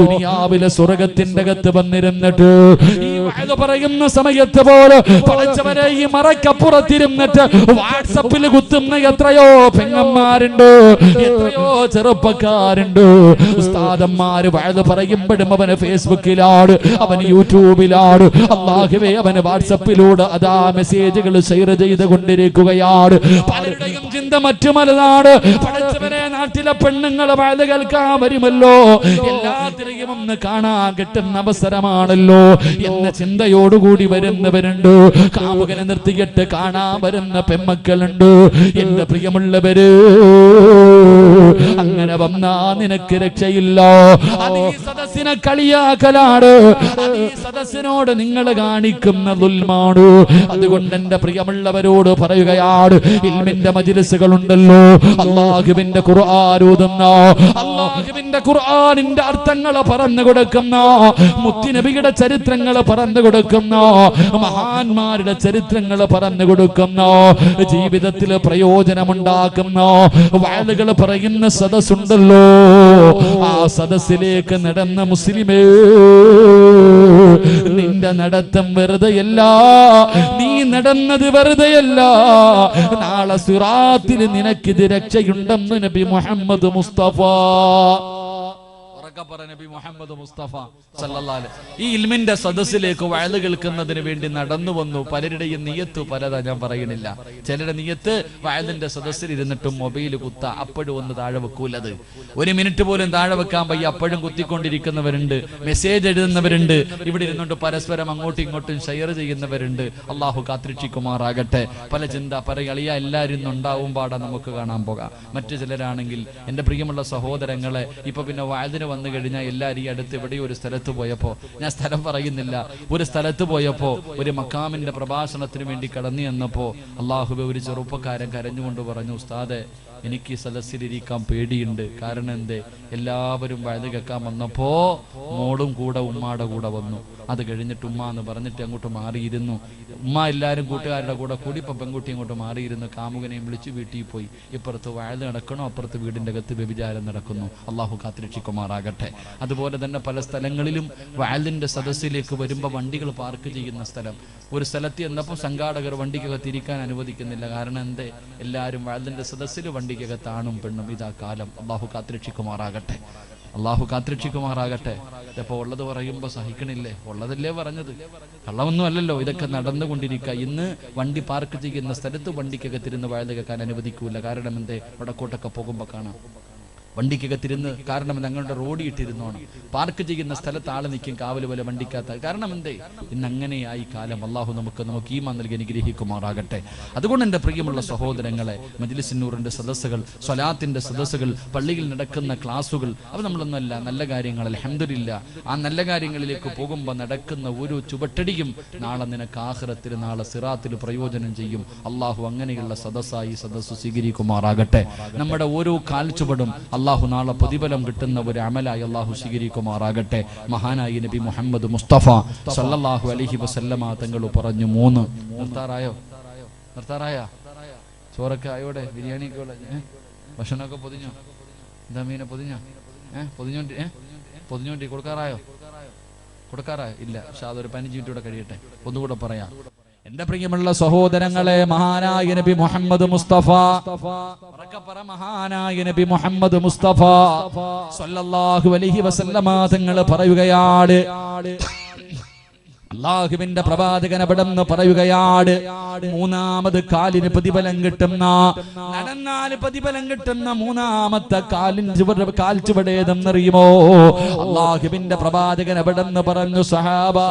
ദുനിയാവിലെ സ്വർഗത്തിന്റെ അകത്ത് വന്നിരുന്നിട്ട് ഈ വഅദ് പറയുന്ന സമയത്ത് പോലെ പടച്ചവനെ ഈ മറക്കപ്പുറത്തിരുന്നിട്ട് വാട്സപ്പിൽ കുത്തുന്ന എത്രയോ പെങ്ങന്മാരുണ്ട്, എത്രയോ ചെറുപ്പക്കാരുണ്ട്. ഉസ്താദന്മാര് വഅദ് പറയുമ്പോഴും അവന് ഫേസ്ബുക്കിലാണ്, അവന് യൂട്യൂബിലാണ്, അല്ലാഹുവേ അവന് വാട്സപ്പിലൂടെ അതാ മെസ്സേജുകൾ ഷെയർ ചെയ്തുകൊണ്ടിരിക്കുകയാണ്. പലരുടെയും ചിന്ത മറ്റു മലനാട്. പടച്ചവനെ നാട്ടിലെ പെണ്ണുങ്ങളെ വഅദ് കേൾക്കാൻ വരുമല്ലോ, എല്ലാത്തിനെയും ഒന്ന് കാണാൻ കിട്ടുന്ന അവസരമാണല്ലോ എന്ന ചിന്തയോടുകൂടി വരുന്നവരുണ്ട്. കാമുകനെ നിർത്തിയിട്ട് കാണാൻ വരുന്ന പെമ്മക്കളുണ്ട്. എന്റെ പ്രിയമുള്ളവര്, അങ്ങനെ വന്നാ നിനക്ക് രക്ഷയില്ല. അത് ഈ സദസ്സിനെ കളിയാക്കലാണ്, അത് ഈ സദസ്സിനോട് നിങ്ങൾ കാണിക്കുന്ന ദുൽമാണ്. അതുകൊണ്ട് എന്റെ പ്രിയമുള്ളവരോട് പറയുകയാണ്, ഇൽമിന്റെ മജ്ലിസുകളുണ്ടല്ലോ, അല്ലാഹുവിന്റെ ഖുർആൻ ഓതുന്ന, അല്ലാഹുവിന്റെ ഖുർആനിന്റെ അർത്ഥങ്ങൾ പറഞ്ഞു കൊടുക്കുന്ന, മുത്തുനബിയുടെ ചരിത്രങ്ങൾ പറഞ്ഞു കൊടുക്കുന്ന, മഹാന്മാരുടെ ചരിത്രങ്ങൾ പറഞ്ഞു കൊടുക്കുന്ന, ജീവിതത്തിൽ പ്രയോജനമുണ്ടാക്കുന്ന വഅദുകൾ പറയുന്ന സദസ്സുണ്ടല്ലോ, ആ സദസ്സിലേക്ക് നടന്ന മുസ്ലിമേ, നിന്റെ നടത്തം വെറുതെയല്ല, നീ നടന്നത് വെറുതെയല്ല. നാളെ സിറാത്തിൽ നിനക്കിത് രക്ഷയുണ്ടെന്ന് നബി മുഹമ്മദ് മുസ്തഫ. നബി മുഹമ്മദ് മുസ്തഫ സല്ലല്ലാഹു അലൈഹി ഈ ഇൽമിന്റെ സദസ്സിലേക്ക് വഅദ് കേൾക്കുന്നതിന് വേണ്ടി നടന്നു വന്നു. പലരുടെയും നിയത്ത് പലതാ, ഞാൻ പറയുന്നില്ല. ചിലരുടെ നിയത്ത് വഅദിന്റെ സദസ്സിൽ ഇരുന്നിട്ടും മൊബൈൽ കുത്ത, അപ്പോഴും ഒന്ന് താഴെ വെക്കൂലത്. ഒരു മിനിറ്റ് പോലും താഴെ വെക്കാൻ വയ്യ, അപ്പോഴും കുത്തിക്കൊണ്ടിരിക്കുന്നവരുണ്ട്, മെസ്സേജ് എഴുതുന്നവരുണ്ട്, ഇവിടെ ഇരുന്നുകൊണ്ട് പരസ്പരം അങ്ങോട്ടും ഇങ്ങോട്ടും ഷെയർ ചെയ്യുന്നവരുണ്ട്. അള്ളാഹു കാത്തിരക്ഷിക്കുമാറാകട്ടെ. പല ചിന്ത പറയളിയ എല്ലാവരും ഉണ്ടാവും പാടാ നമുക്ക് കാണാൻ പോകാം. മറ്റു ചിലരാണെങ്കിൽ എൻ്റെ പ്രിയമുള്ള സഹോദരങ്ങളെ, ഇപ്പൊ പിന്നെ വഅദിന് വന്നു കഴിഞ്ഞാൽ എല്ലാവരും ഈ അടുത്ത് എവിടെയോ ഒരു സ്ഥലത്ത് പോയപ്പോ, ഞാൻ സ്ഥലം പറയുന്നില്ല, ഒരു സ്ഥലത്ത് പോയപ്പോ ഒരു മക്കാമിന്റെ പ്രഭാഷണത്തിന് വേണ്ടി കടന്നു ചെന്നപ്പോ അള്ളാഹുബെ ഒരു ചെറുപ്പക്കാരൻ കരഞ്ഞുകൊണ്ട് പറഞ്ഞു, ഉസ്താദെ എനിക്ക് സദസ്സിലിരിക്കാൻ പേടിയുണ്ട്. കാരണം എന്തേ, എല്ലാവരും വഅദ് കേൾക്കാൻ വന്നപ്പോ മോളും കൂടെ ഉമ്മാടെ കൂടെ വന്നു. അത് കഴിഞ്ഞിട്ട് ഉമ്മ എന്ന് പറഞ്ഞിട്ട് അങ്ങോട്ട് മാറിയിരുന്നു. ഉമ്മ എല്ലാവരും കൂട്ടുകാരുടെ കൂടെ കൂടി ഇപ്പൊ പെൺകുട്ടി അങ്ങോട്ട് മാറിയിരുന്നു. കാമുകനെയും വിളിച്ച് വീട്ടിൽ പോയി. ഇപ്പുറത്ത് വഅദ് നടക്കണോ, അപ്പുറത്ത് വീടിന്റെ അകത്ത് വ്യഭിചാരം നടക്കുന്നു. അള്ളാഹു കാത്തിരക്ഷിക്കുമാറാകട്ടെ. അതുപോലെ തന്നെ പല സ്ഥലങ്ങളിലും വഅദിന്റെ സദസ്സിലേക്ക് വരുമ്പോൾ വണ്ടികൾ പാർക്ക് ചെയ്യുന്ന സ്ഥലം, ഒരു സ്ഥലത്ത് എന്നപ്പോൾ സംഘാടകർ വണ്ടിക്കകത്ത് ഇരിക്കാൻ അനുവദിക്കുന്നില്ല. കാരണം എന്തേ, എല്ലാവരും വഅദിന്റെ സദസ്സിൽ വണ്ടിക്കകത്ത് ആണും പെണ്ണും. ഇതാ കാലം. അള്ളാഹു കാത്തിരക്ഷിക്കുമാറാകട്ടെ. അള്ളാഹു കാത്തിരക്ഷിക്കുമാറാകട്ടെ. ഇപ്പൊ ഉള്ളത് പറയുമ്പോ സഹിക്കണില്ലേ? ഉള്ളതല്ലേ പറഞ്ഞത്, കള്ളമൊന്നും അല്ലല്ലോ. ഇതൊക്കെ നടന്നുകൊണ്ടിരിക്കുക. ഇന്ന് വണ്ടി പാർക്ക് ചെയ്യുന്ന സ്ഥലത്ത് വണ്ടിക്കകത്തിരുന്ന് വഅദ് കേൾക്കാൻ അനുവദിക്കൂല. കാരണം എന്തേ, വടക്കോട്ടൊക്കെ പോകുമ്പോ കാണാം വണ്ടിക്കകത്തിരുന്ന്. കാരണം ഞങ്ങളുടെ റോഡ് ഇട്ടിരുന്നോണം. പാർക്ക് ചെയ്യുന്ന സ്ഥലത്ത് ആള് നിൽക്കും കാവല് പോലെ വണ്ടിക്കകത്ത്. കാരണം എന്തേ, ഇന്ന് അങ്ങനെയായി കാലം. അള്ളാഹു നമുക്ക് ഈമാൻ നൽകി അനുഗ്രഹിക്കുമാറാകട്ടെ. അതുകൊണ്ട് എൻ്റെ പ്രിയമുള്ള സഹോദരങ്ങളെ, മജ്ലിസ് നൂറിന്റെ സദസ്സുകൾ, സ്വലാത്തിന്റെ സദസ്സുകൾ, പള്ളിയിൽ നടക്കുന്ന ക്ലാസുകൾ, അത് നമ്മളൊന്നുമല്ല, നല്ല കാര്യങ്ങൾ അൽഹംദുലില്ലാ. ആ നല്ല കാര്യങ്ങളിലേക്ക് പോകുമ്പോൾ നടക്കുന്ന ഒരു ചുവട്ടടിയും നാളെ നിനക്ക് ആഖിറത്തിൽ, നാളെ സിറാത്തിൽ പ്രയോജനം ചെയ്യും. അള്ളാഹു അങ്ങനെയുള്ള സദസ്സായി സദസ്സ് സ്വീകരിക്കുമാറാകട്ടെ. നമ്മുടെ ഓരോ കാൽച്ചുവടും അള്ളാഹു നാളെ പ്രതിഫലം കിട്ടുന്ന ഒരു അമലായി അള്ളാഹു സ്വീകരിക്കുമാറാകട്ടെ. മഹാനായി നബി മുഹമ്മദ് മുസ്തഫ സല്ലല്ലാഹു അലൈഹി വസല്ലമ തങ്ങൾ പറഞ്ഞു, 3 നിർത്താറായോ? ചോറൊക്കെ ആയോടെ, ബിരിയാണിയൊക്കെ ഭക്ഷണമൊക്കെ പൊതിഞ്ഞോ? എന്താ മീനെ പൊതിഞ്ഞോ? പൊതിഞ്ഞോണ്ടി കൊടുക്കാറായോ? ഇല്ല. പക്ഷെ അതൊരു 15 മിനിറ്റ് കഴിയട്ടെ. ഒന്നുകൂടെ പറയാം. എന്റെ പ്രിയമുള്ള സഹോദരങ്ങളെ, മഹാനായ നബി മുഹമ്മദ് മുസ്തഫ, മഹാനായ നബി മുഹമ്മദ് മുസ്തഫ സല്ലല്ലാഹു അലൈഹി വസല്ലമ തങ്ങൾ പറയുകയാണ്, അല്ലാഹുവിന്റെ പ്രവാചകൻ അവിടെന്ന് പറയുകയാണ്, 3ാമത് കാലിന് പ്രതിഫലം കിട്ടുന്ന, നടന്നാൽ പ്രതിഫലം കിട്ടുന്ന 3ാമത്തെ കാൽ ചുവടേതെന്നറിയുമോ? അല്ലാഹുവിന്റെ പ്രവാചകൻ അവിടെന്ന് പറഞ്ഞു, സഹാബാ,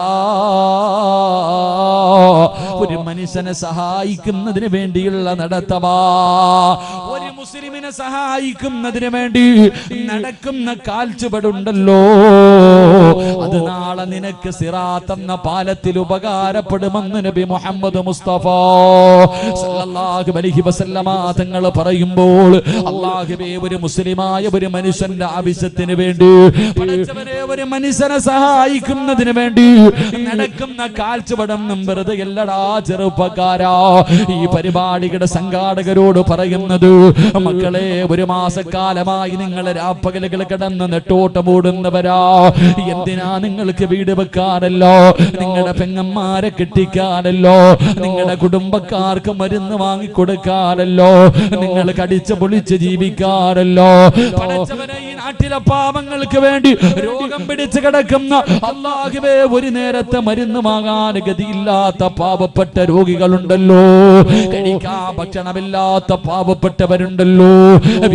ഒരു മനുഷ്യനെ സഹായിക്കുന്നതിന് വേണ്ടിയുള്ള നടത്തമാ, ഒരു മുസ്ലിമിനെ സഹായിക്കുന്നതിന് വേണ്ടി നടക്കുന്ന കാൽച്ചുവടുണ്ടല്ലോ, അത് നാളെ നിനക്ക് സിറാത്ത് എന്ന പാലത്തിൽ ഉപകാരപ്പെടുമെന്ന് നബി മുഹമ്മദ് മുസ്തഫ സല്ലല്ലാഹു അലൈഹി വസല്ലമ തങ്ങൾ പറയുമ്പോൾ, അല്ലാഹുവേ, ഒരു മുസ്ലിമായ ഒരു മനുഷ്യന്റെ ആവശ്യത്തിന് വേണ്ടി, പടച്ചവനെ, ഒരു മനുഷ്യനെ സഹായിക്കുന്നതിന് വേണ്ടി നടക്കുന്ന കാൽച്ചുവടൊന്നും വെറുതെ അല്ലടാ ചെറുപ്പക്കാരാ. ഈ പരിപാടിയുടെ സംഘാടകരോട് പറയുന്നത്, മക്കളെ, 1 മാസക്കാലമായി നിങ്ങൾ രാപ്പകലുകൾ കിടന്ന് നെട്ടോട്ടമോടുന്നവരാ. എന്തിനാ നിങ്ങൾക്ക് വീട് വെക്കാനല്ലോ, നിങ്ങളുടെ പെങ്ങന്മാരെ കെട്ടിക്കാനല്ലോ, നിങ്ങളുടെ കുടുംബക്കാർക്ക് മരുന്ന് വാങ്ങിക്കൊടുക്കാനല്ലോ, നിങ്ങൾ കടിച്ചു പൊളിച്ച് ജീവിക്കാനല്ലോ. പടച്ചവനെ, ഈ നാട്ടിലെ പാവങ്ങൾക്ക് വേണ്ടി രോഗം പിടിച്ചു കിടക്കുന്ന, അല്ലാഹുവേ, ഒരു നേരത്തെ മരുന്ന് വാങ്ങാൻ ഗതിയില്ലാത്ത പാവപ്പെട്ട രോഗികളുണ്ടല്ലോ, കഴിക്കാൻ ഭക്ഷണമില്ലാത്ത പാവപ്പെട്ടവരുണ്ടല്ലോ,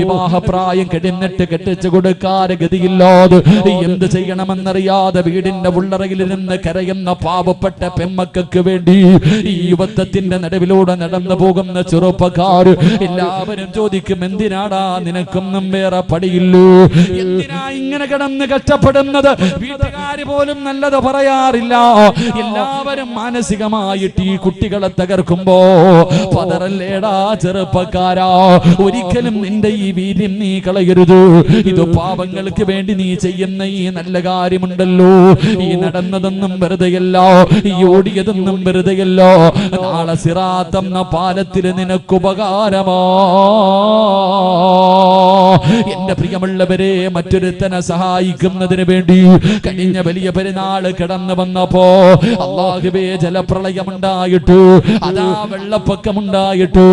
വിവാഹപ്രായം കഴിഞ്ഞിട്ട് കെട്ടിച്ചു കൊടുക്കാൻ ഗതിയില്ലാതെ എന്ത് ചെയ്യണമെന്നറിയാതെ വീടിന്റെ ഉള്ളറയിലിരുന്ന് കരയുന്ന പാവപ്പെട്ട പെമ്മക്കൾക്ക് വേണ്ടി ഈ യുവത്വത്തിന്റെ നടുവിലൂടെ നടന്നു പോകുന്ന ചെറുപ്പക്കാർ എല്ലാവരും ചോദിക്കും, എന്തിനാടാ നിനക്കൊന്നും വേറെ പടിയില്ലൂ, എന്തിനാ ഇങ്ങനെ കിടന്ന് കഷ്ടപ്പെടുന്നത്? വീട്ടുകാര് പോലും നല്ലത് പറയാറില്ല. എല്ലാവരും മാനസികമായിട്ട് ഈ കുട്ടികളെ തകർക്കുമ്പോ പതറല്ലേടാ ചെറുപ്പക്കാരാ, ഒരിക്കലും നിന്റെ ഈ വീര്യം നീ കളയരുത്. ഇത് പാവങ്ങൾക്ക് വേണ്ടി നീ ചെയ്യുന്ന ഈ നല്ല കാര്യമുണ്ടല്ലോ, ഈ നടന്നതൊന്നും വെറുതെയല്ല, ഈ ഓടിയതൊന്നും വെറുതെയല്ല. നാളെ സിറാത്ത് എന്ന പാലത്തിൽ നിനക്ക് ഉപകാരമാ. എന്റെ പ്രിയമുള്ളവരെ, മറ്റൊരുത്തനെ സഹായിക്കുന്നതിന് വേണ്ടി കഴിഞ്ഞ വലിയ പെരുന്നാൾ കടന്നു വന്നപ്പോ അല്ലാഹുവേ ജലപ്രളയമുണ്ടായിട്ടു, അതാ വെള്ളപ്പൊക്കമുണ്ടായിട്ടു,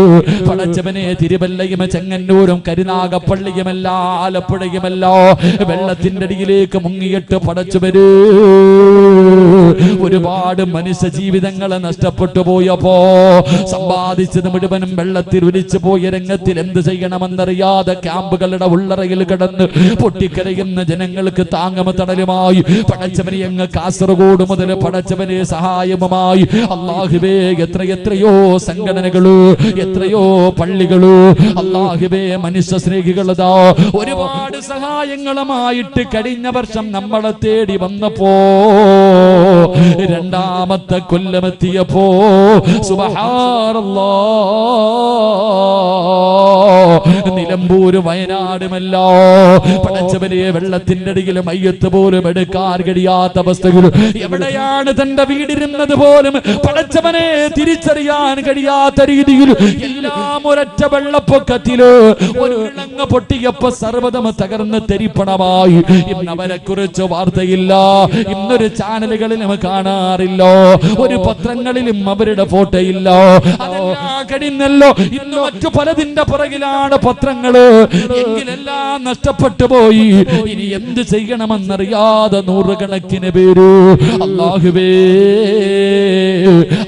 പടച്ചവനെ തിരുവല്ലയും ചെങ്ങന്നൂരും കരുനാഗപ്പള്ളിയുമല്ല ആലപ്പുഴയുമല്ല വെള്ളത്തിന്റെ അടിയിലേക്ക് മുങ്ങിയിട്ട് പടച്ചവര് ഒരുപാട് മനുഷ്യ ജീവിതങ്ങളെ നഷ്ടപ്പെട്ടു പോയപ്പോ സമ്പാദിച്ചത് മുഴുവനും വെള്ളത്തിൽ ഒലിച്ചു പോയ രംഗത്തിൽ എന്ത് ചെയ്യണമെന്നറിയാതെ ക്യാമ്പുകളുടെ ഉള്ളറയിൽ കിടന്ന് പൊട്ടിക്കരയുന്ന ജനങ്ങൾക്ക് താങ്ങമ തണലുമായി പടച്ചവനെ അങ്ങ് കാസർഗോഡ് മുതൽ പടച്ചവനെ സഹായവുമായി അല്ലാഹുവേ എത്രയോ സംഘടനകള്, എത്രയോ പള്ളികള്, അല്ലാഹുവേ മനുഷ്യ സ്നേഹികളതാ ഒരുപാട് സഹായങ്ങളുമായിട്ട് കഴിഞ്ഞ വർഷം നമ്മളെ തേടി വന്നപ്പോ രണ്ടാമത്തെ കൊല്ലമെത്തിയപ്പോ സുബ്ഹാനല്ലാഹ് നിലമ്പൂര് വയനാടുമല്ലോ പടച്ചവനെ വെള്ളത്തിന്റെ അടിയിൽ മയ്യത്ത് പോലും എടുക്കാൻ കഴിയാത്ത അവസ്ഥകൾ, എവിടെയാണ് തന്റെ വീടിരുന്നത് പോലും പടച്ചവനെ തിരിച്ചറിയാൻ കഴിയാത്ത രീതിയിൽ എല്ലാം ഒരൊറ്റ വെള്ളപ്പൊക്കത്തില് ഒരു ഇളങ്ങ പൊട്ടിയപ്പോ സർവ്വതം തകർന്ന് തെരിപ്പണമായി. ഇന്ന് അവരെ കുറിച്ച് വാർത്തയില്ല, ഇന്നൊരു ചാനലുകളിലും കാണാറില്ല, ഒരു പത്രങ്ങളിലും അവരുടെ ഫോട്ടോ ഇല്ല. അതെല്ലാം കഴിഞ്ഞല്ലോ, ഇന്ന് മറ്റു പലതിന്റെ പുറകിലാണ് പത്രങ്ങള്. എങ്കിലെല്ലാം നഷ്ടപ്പെട്ടു പോയി. ഇനി എന്ത് ചെയ്യണമെന്നറിയാതെ നൂറുകണക്കിന് പേര് അല്ലാഹുവേ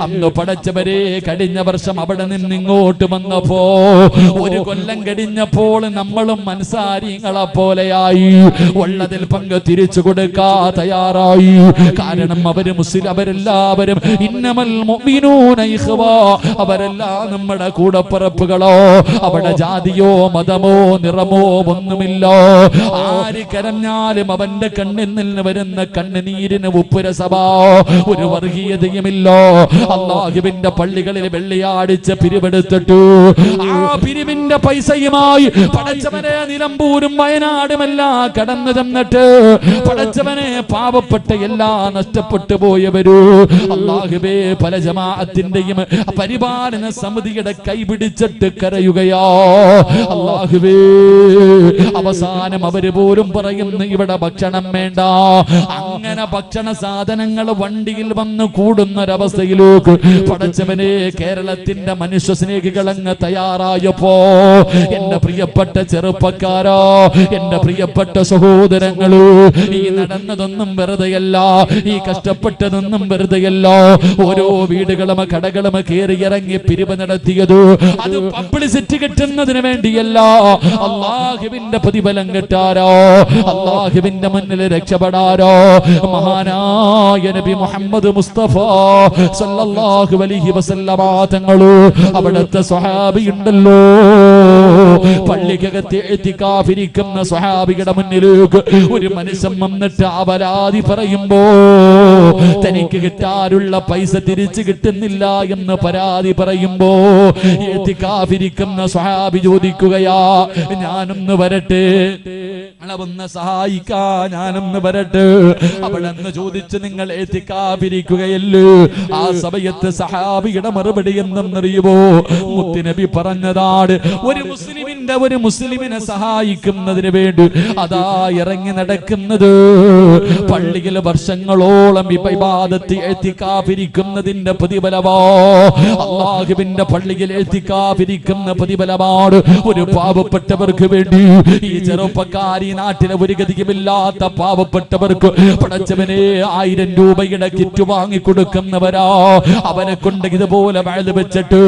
അന്ന് പടച്ചവരെ കഴിഞ്ഞ വർഷം അവിടെ നിന്ന് ഇങ്ങോട്ട് വന്നപ്പോ ഒരു കൊല്ലം കഴിഞ്ഞപ്പോൾ നമ്മളും അൻസാരികളെ പോലെയായി ഉള്ളതിൽ പങ്ക് തിരിച്ചു കൊടുക്കാ തയ്യാറായി. കാരണം അവരെല്ലാവരും ഇന്നമൽ മുഅ്മിനൂന ഇഖ്വാ, അവരെല്ലാം നമ്മുടെ കൂടപ്പിറപ്പുകളോ. അവിടെ ജാതിയോ മതമോ നിറമോ ഒന്നുമില്ല. ആര് കരഞ്ഞാലും അവന്റെ കണ്ണിൽ നിന്ന് വരുന്ന കണ്ണുനീരിന് ഉപ്പുരസഭാ ഒരു വർഗീയതയുമില്ല. അല്ലാഹുവിന്റെ പള്ളികളിൽ വെള്ളിയാഴ്ച പിരിവെടുത്തിട്ടു ആ പിരിവിന്റെ പൈസയുമായി പടച്ചവനെ നിലമ്പൂരും വയനാടുമെല്ലാം കടന്നു ചെന്നിട്ട് പടച്ചവനെ പാവപ്പെട്ട എല്ലാം നഷ്ടപ്പെട്ടു പോയവരു അല്ലാഹുവേ പല ജമാഅത്തിന്റെയും പരിപാലന സമിതിയുടെ കൈപിടിച്ചിട്ട് കരയുകയാ. അല്ലാഹുവേ അവസാനം അവര് പോലും പറയുന്നു ഇവിടെ ഭക്ഷണം വേണ്ട. അങ്ങനെ ഭക്ഷണ സാധനങ്ങൾ വണ്ടിയിൽ വന്ന് കൂടുന്നൊരവസ്ഥയിലേക്ക് പടച്ചവനെ കേരളത്തിന്റെ മനുഷ്യ സ്നേഹികൾ അങ്ങ് തയ്യാറായപ്പോ എന്റെ പ്രിയപ്പെട്ട ചെറുപ്പക്കാരോ, എന്റെ പ്രിയപ്പെട്ട സഹോദരങ്ങള്, ഈ നടന്നതൊന്നും വെറുതെയല്ല, ഈ കഷ്ടപ്പെട്ടതൊന്നും വെറുതെയല്ല. ഓരോ വീടുകളും കടകളും കയറിയിറങ്ങി പിരിവ് നടത്തിയത് അത് പബ്ലിസിറ്റി കിട്ടുന്നതിന് വേണ്ടിയല്ല, അല്ലാഹുവിന്റെ പ്രതിഫലം കിട്ടാരോ, അല്ലാഹുവിന്റെ മുന്നിൽ രക്ഷപ്പെടാരോ. മഹാനായ നബി മുഹമ്മദ് മുസ്തഫ സല്ലല്ലാഹു അലൈഹി വസല്ലമ തങ്ങള് അവിടുത്തെ സ്വഹാബി ഉണ്ടല്ലോ, പള്ളിക്കകത്ത് ഇഅ്തികാഫിരിക്കുന്ന സ്വഹാബിയുടെ മുന്നിലേക്ക് ഒരു മനുഷ്യൻ വന്നിട്ട് അപരാധി പറയുമ്പോ തനിക്ക് കിട്ടാനുള്ള പൈസ തിരിച്ചു കിട്ടുന്നില്ല എന്ന് പരാതി പറയുമ്പോ ഇഅ്തികാഫിരിക്കുന്ന സ്വഹാബി ചോദിക്കുകയാ, ഞാനൊന്ന് വരട്ടെ, ഒന്ന് സഹായിക്കാ, ഞാനൊന്ന് വരട്ടെ. അവിടെ നിന്ന് ചോദിച്ചു, നിങ്ങൾ ഇഅ്തികാഫിരിക്കുകയല്ലേ? ആ സമയത്ത് സഹാബിയുടെ മറുപടി എന്തെന്നറിയുമോ? മുത്തുനബി പറഞ്ഞതാണ്, ഒരു മുസ്ലിമിനെ സഹായിക്കുന്നതിന് വേണ്ടി അതാ ഇറങ്ങി നടക്കുന്നത് പള്ളിയിൽ വർഷങ്ങളോളം ഇബാദത്ത് ഇഅ്തികാഫിരിക്കുന്നതിന്റെ പ്രതിഫലമോ, അല്ലാഹുവിന്റെ പള്ളിയിൽ ഇഅ്തികാഫിരിക്കുന്ന പ്രതിഫലമാണ്. ഒരു പാവപ്പെട്ടവർക്ക് വേണ്ടി ഈ ചെറുപ്പക്കാരി നാട്ടിലെ ഒരു ഗതിയുമില്ലാത്ത പാവപ്പെട്ടവർക്ക് പടച്ചവനെ 1000 രൂപയുടെ കിറ്റ് വാങ്ങി കൊടുക്കുന്നവരാ. അവനെ കൊണ്ട് ഇതുപോലെ വഅദ് വെച്ചിട്ട്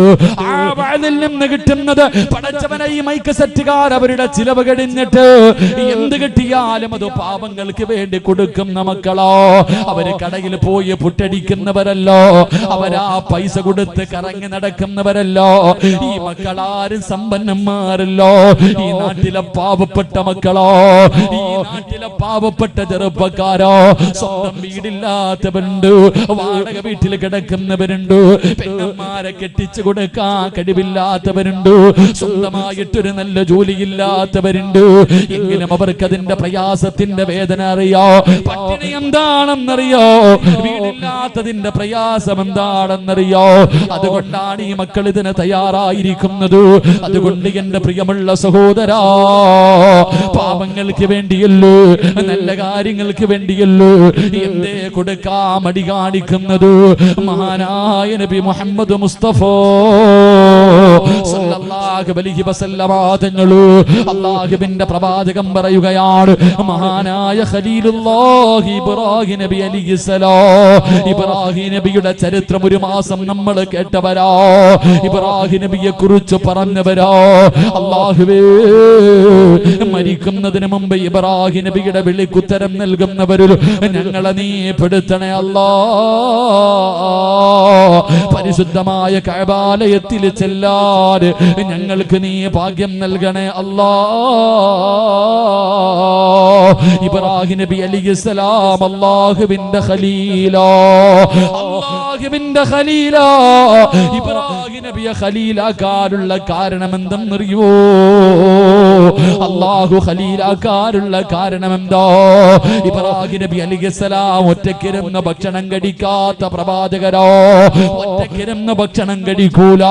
ആ വഅദിൽ നിന്ന് കിട്ടുന്നത് പടച്ചവനെ ഈ മൈക്ക് സെറ്റുകാർ അവരുടെ ചിലവ് കഴിഞ്ഞിട്ട് എന്ത് കിട്ടിയാലും അത് പാവങ്ങൾക്ക് വേണ്ടി കൊടുക്കുന്ന മക്കളോ. അവര് കടയിൽ പോയി പുട്ടടിക്കുന്നവരല്ലോ, അവരാ പൈസ കൊടുത്ത് കറങ്ങി നടക്കുന്നവരല്ലോ. ഈ മക്കളാരും സമ്പന്നന്മാരല്ലോ. ഈ നാട്ടിലെ പാവപ്പെട്ട മക്കളോ, ഈ നാട്ടിലെ പാവപ്പെട്ട ചെറുപ്പക്കാരോ, സ്വന്തം വീടില്ലാത്തവരുണ്ട്, വാടക വീട്ടിൽ കിടക്കുന്നവരുണ്ട്, പെണ്ണന്മാരെ കെട്ടിച്ചു കൊടുക്കാൻ കഴിവില്ലാത്തവരുണ്ട്, സ്വന്തമായിട്ടൊരു നല്ല ജോലിയില്ലാത്തവരുണ്ട്, എങ്കിലും അവർക്ക് അതിന്റെ പ്രയാസത്തിന്റെ വേദന അറിയോ, പട്ടിണി എന്താണെന്നറിയോ, വീടില്ലാത്തതിന്റെ പ്രയാസം എന്താണെന്നറിയോ. അതുകൊണ്ടാണ് ഈ മക്കൾ ഇതിന് തയ്യാറായിരിക്കുന്നത്. അതുകൊണ്ട് എന്റെ പ്രിയമുള്ള സഹോദരാ, പാപങ്ങൾക്ക് വേണ്ടിയല്ലോ, നല്ല കാര്യങ്ങൾക്ക് വേണ്ടിയല്ലോ എന്തേ കൊടുക്കാ മടി കാണിക്കുന്നത്? മഹാനായ നബി മുഹമ്മദ് മുസ്തഫ സല്ലല്ലാഹു അലൈഹി വസല്ലമ തങ്ങൾ അല്ലാഹുവിന്റെ പ്രവാചകൻ പറയുകയാണ്, മഹാനായ ഖലീലുല്ലാഹി ഇബ്രാഹിം നബി അലൈഹിസ്സലാം, ഇബ്രാഹിം നബിയുടെ ചരിത്രം ഒരു മാസം നമ്മൾ കേട്ടവരാ, ഇബ്രാഹിം നബിയെ കുറിച്ച് പറഞ്ഞവരാ. അല്ലാഹുവേ, മരിക്കുന്നതിന് മുമ്പ് ഇബ്രാഹിം നബിയുടെ വിളിക്കുത്തരം നൽകുന്നവരിൽ ഞങ്ങളെ നീ പെടുത്തണേ അല്ലാ. പരിശുദ്ധമായ കഅബാലയത്തിൽ ചെല്ലാൻ ഞങ്ങൾക്ക് നീ ഭാഗ്യം നൽകണേ അല്ലാ. ഇബ്രാഹിം നബി അലൈഹിസ്സലാം അല്ലാഹുവിന്റെ ഖലീലാ, അല്ലാഹുവിന്റെ ഖലീലാ. ഇബ്രാഹിം നബിയെ ഖലീലാക്കാനുള്ള കാരണം എന്തെന്നറിയോ? അല്ലാഹു ഖലീലാക്കാനുള്ള കാരണം എന്താ? ഇബ്രാഹിം നബി അലൈഹിസ്സലാം ഒറ്റയ്ക്കിരുന്ന് ഭക്ഷണം കഴിക്കാത്ത പ്രവാചകരോ, ഒറ്റയ്ക്കിരുന്ന് ഭക്ഷണം കഴിക്കൂല.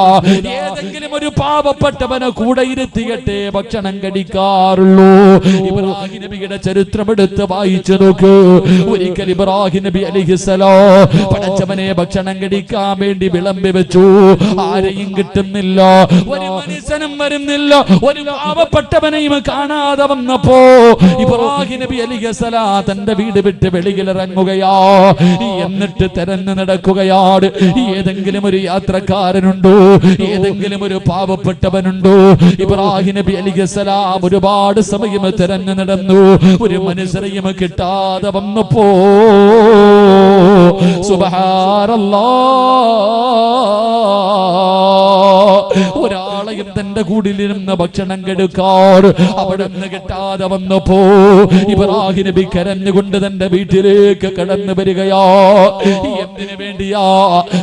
ഏതെങ്കിലും ഒരു പാവപ്പെട്ടവനെ കൂടെ ഇരുത്തിയിട്ടേ ഭക്ഷണം കഴിക്കാറുള്ളൂ. ഇബ്രാഹിം നബിയുടെ ചരിത്രം എടുത്ത് വായിച്ചു നോക്ക്. ഒരിക്കൽ ഇബ്രാഹിം നബി അലൈഹിസ്സലാം പടച്ചവനെ ഭക്ഷണം കഴിക്കാൻ വേണ്ടി വിളമ്പി വെച്ചു. ആരെയും കിട്ടുന്നില്ല, ഒരു മനുഷ്യനും വരുന്നില്ല. ഒരു പാവപ്പെട്ടവനെയും കാണാതെ വന്നപ്പോ ഇബ്രാഹിം നബി അലൈഹിസ്സലാം തന്റെ വീട് വിട്ട് വെളിയിലിറങ്ങുകയാ. എന്നിട്ട് തെരഞ്ഞു നടക്കുകയാണ്. ഏതെങ്കിലും ഒരു യാത്രക്കാരനുണ്ടോ, ഏതെങ്കിലും ഒരു പാവപ്പെട്ടവനുണ്ടോ? ഇബ്രാഹിം നബി അലൈഹിസ്സലാം ഒരുപാട് സമയം തെരഞ്ഞു നടന്നു. ഒരു മനുഷ്യരെയും കിട്ടാതെ വന്നപ്പോ സുബ്ഹാനല്ലാഹ്, ഒരാളെയും തന്റെ കൂടിലിരുന്ന് ഭക്ഷണം കെടുക്കാർ അവിടെ നിന്ന് കിട്ടാതെ വന്നപ്പോ ഇബ്രാഹിം നബി കരഞ്ഞുകൊണ്ട് തന്റെ വീട്ടിലേക്ക് കടന്നു വരികയാ. എന്തിനു വേണ്ടിയാ?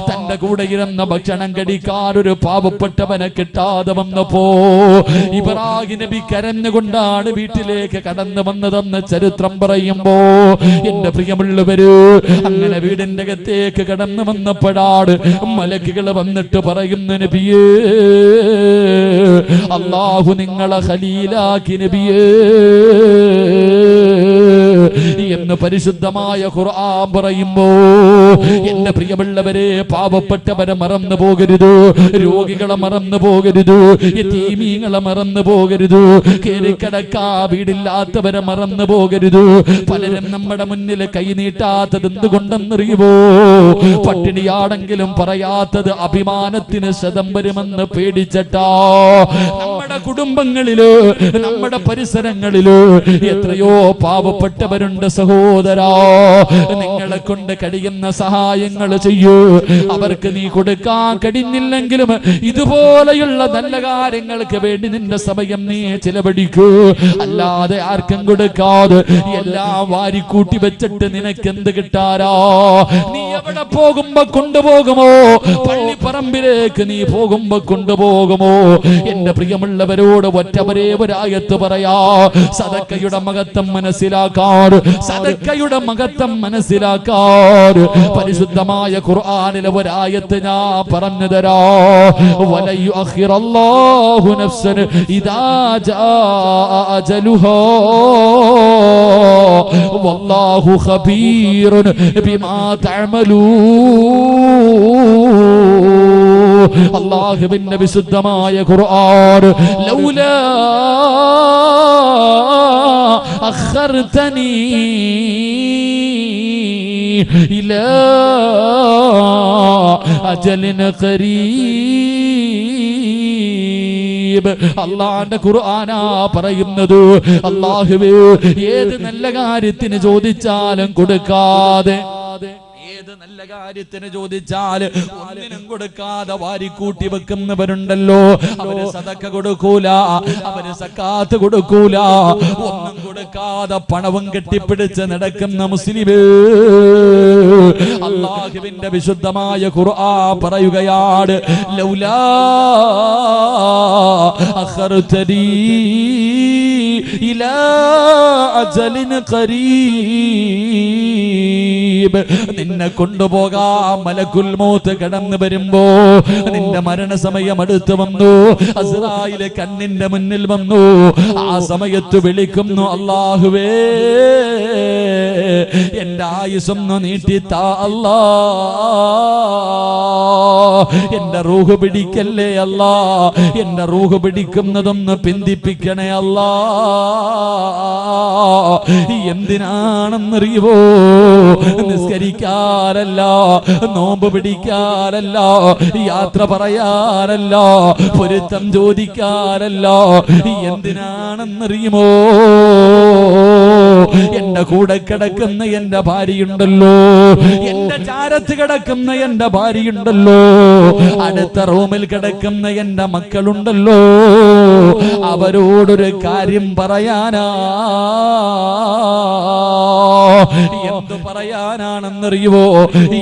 തന്റെ കൂടെ ഇരുന്ന ഭക്ഷണം കടിക്കാൻ ഒരു പാവപ്പെട്ടവനെ കിട്ടാതെ വന്നപ്പോ ഇബ്രാഹിം നബി കരഞ്ഞുകൊണ്ടാണ് വീട്ടിലേക്ക് കടന്നു വന്നതെന്ന് ചരിത്രം പറയുമ്പോ, എന്റെ പ്രിയമുള്ളവര്, അങ്ങനെ വീടിന്റെ അകത്തേക്ക് കടന്നു വന്നപ്പോഴാണ് മലക്കുകൾ വന്നിട്ട് പറയുന്നു, നബിയേ, അല്ലാഹു നിങ്ങളെ ഖലീലാക്കി നബിയേ എന്ന് പരിശുദ്ധമായ ഖുർആൻ പറയുമ്പോ, എന്റെ പ്രിയമുള്ളവരെ, പാവപ്പെട്ടവരെ മറന്നു പോകരുത്, രോഗികളെ മറന്നു പോകരുത്, യതീമീങ്ങളെ മറന്നു പോകരുത്, കേറിക്കിടക്കാ വീടില്ലാത്തവരെ മറന്നു പോകരുത്. പലരും നമ്മുടെ മുന്നിൽ കൈനീട്ടാത്തത് എന്തുകൊണ്ടെന്നറിയുമോ? പട്ടിണിയാണെങ്കിലും പറയാത്തത് അഭിമാനത്തിന് ശതം വരുമെന്ന് പേടിച്ചിട്ടാ. നമ്മുടെ കുടുംബങ്ങളില്, നമ്മുടെ പരിസരങ്ങളില് എത്രയോ പാവപ്പെട്ടവരുണ്ട് സഹോദരാ. നിങ്ങളെ കൊണ്ട് കഴിയുന്ന സഹായങ്ങൾ ചെയ്യൂ. അവർക്ക് നീ കൊടുക്കാൻ കഴിഞ്ഞില്ലെങ്കിലും ഇതുപോലെയുള്ള നല്ല കാര്യങ്ങൾക്ക് വേണ്ടി നിന്റെ സമയം നീ ചിലവഴിക്കൂ. അല്ലാതെ ആർക്കും കൊടുക്കാതെ എല്ലാം വാരിക്കൂട്ടി വെച്ചിട്ട് നിനക്ക് എന്ത് കിട്ടാരാ? നീ എവിടെ പോകുമ്പോ കൊണ്ടുപോകുമോ? പള്ളിപ്പറമ്പിലേക്ക് നീ പോകുമ്പോ കൊണ്ടുപോകുമോ? എന്റെ പ്രിയമുള്ളവരോട് ഒറ്റവരേ ഒരായത്ത് പറയാ, സദക്കയുടെ മഹത്വം മനസ്സിലാക്കാറ്, സദക്കയുടെ മഹത്വം മനസ്സിലാക്കാറ്. പരിശുദ്ധമായ ഖുർആനിലെ ഒരായത്ത് ഞാൻ പറഞ്ഞു തരാ, വലയുഅഖിറല്ലാഹു നഫ്സൻ ഇദാ ജാഅ അജലുഹാ വല്ലാഹു ഖബീറുൻ ബിമാ തഅമലൂൻ. അല്ലാഹുവിന്റെ വിശുദ്ധമായ ഖുർആൻ, ലൗലാ അഖർതനി ഇലാ അജലിൻ ഖരീബ്. അല്ലാഹുവിന്റെ ഖുർആനാ പറയുന്നത്, അല്ലാഹുവേ, ഏത് നല്ല കാര്യത്തിന് ചോദിച്ചാലും കൊടുക്കാതെ, ഏത് നല്ല കാര്യത്തിന് ചോദിച്ചാൽ ഒന്നിനും കൊടുക്കാതെ വാരിക്കൂട്ടി വെക്കുന്നവരുണ്ടല്ലോ, അവര് സദക്ക കൊടുക്കൂല, അവര് സക്കാത്ത് കൊടുക്കൂല, ഒന്നും കൊടുക്കാതെ പണവും കെട്ടിപ്പിടിച്ച് നടക്കുന്ന മുസ്ലിമേ. അല്ലാഹുവിന്റെ വിശുദ്ധമായ ഖുർആൻ പറയുകയാണ്, ലൗലാ അഖർതനി ഇലാ അജലിൻ ഖരീബ്. നിന്നെ കൊണ്ടുപോകാൻ മലക്കുൽ മൗത്ത് കടന്നു വരുമ്പോ നിന്റെ മരണസമയം അടുത്ത് വന്നു. അസ്രായിലെ കണ്ണിന്റെ മുന്നിൽ വന്നു. ആ സമയത്ത് വിളിക്കുന്നു, അല്ലാഹുവേ എന്റെ ആയുസ്സൊന്ന് നീട്ടിത്താ അല്ലാ, എന്റെ റൂഹ് പിടിക്കല്ലേ അല്ലാ, എന്റെ റൂഹ് പിടിക്കുന്നതൊന്ന് പിന്തിപ്പിക്കണേ അല്ലാ. എന്തിനാണെന്നറിയുവോ? നിസ്കരിക്കാനല്ല, നോമ്പ് പിടിക്കാനല്ല, യാത്ര പറയാനല്ല, പൊരുത്തം ചോദിക്കാനല്ല. എന്തിനാണെന്നറിയുമോ? എന്റെ കൂടെ കിടക്കുന്ന എന്റെ ഭാര്യയുണ്ടല്ലോ, എന്റെ ചാരത്ത് കിടക്കുന്ന എന്റെ ഭാര്യയുണ്ടല്ലോ, അടുത്ത റൂമിൽ കിടക്കുന്ന എന്റെ മക്കളുണ്ടല്ലോ, അവരോടൊരു കാര്യം പറയാനാ. എന്തു പറയാനാണെന്നറിയുമോ?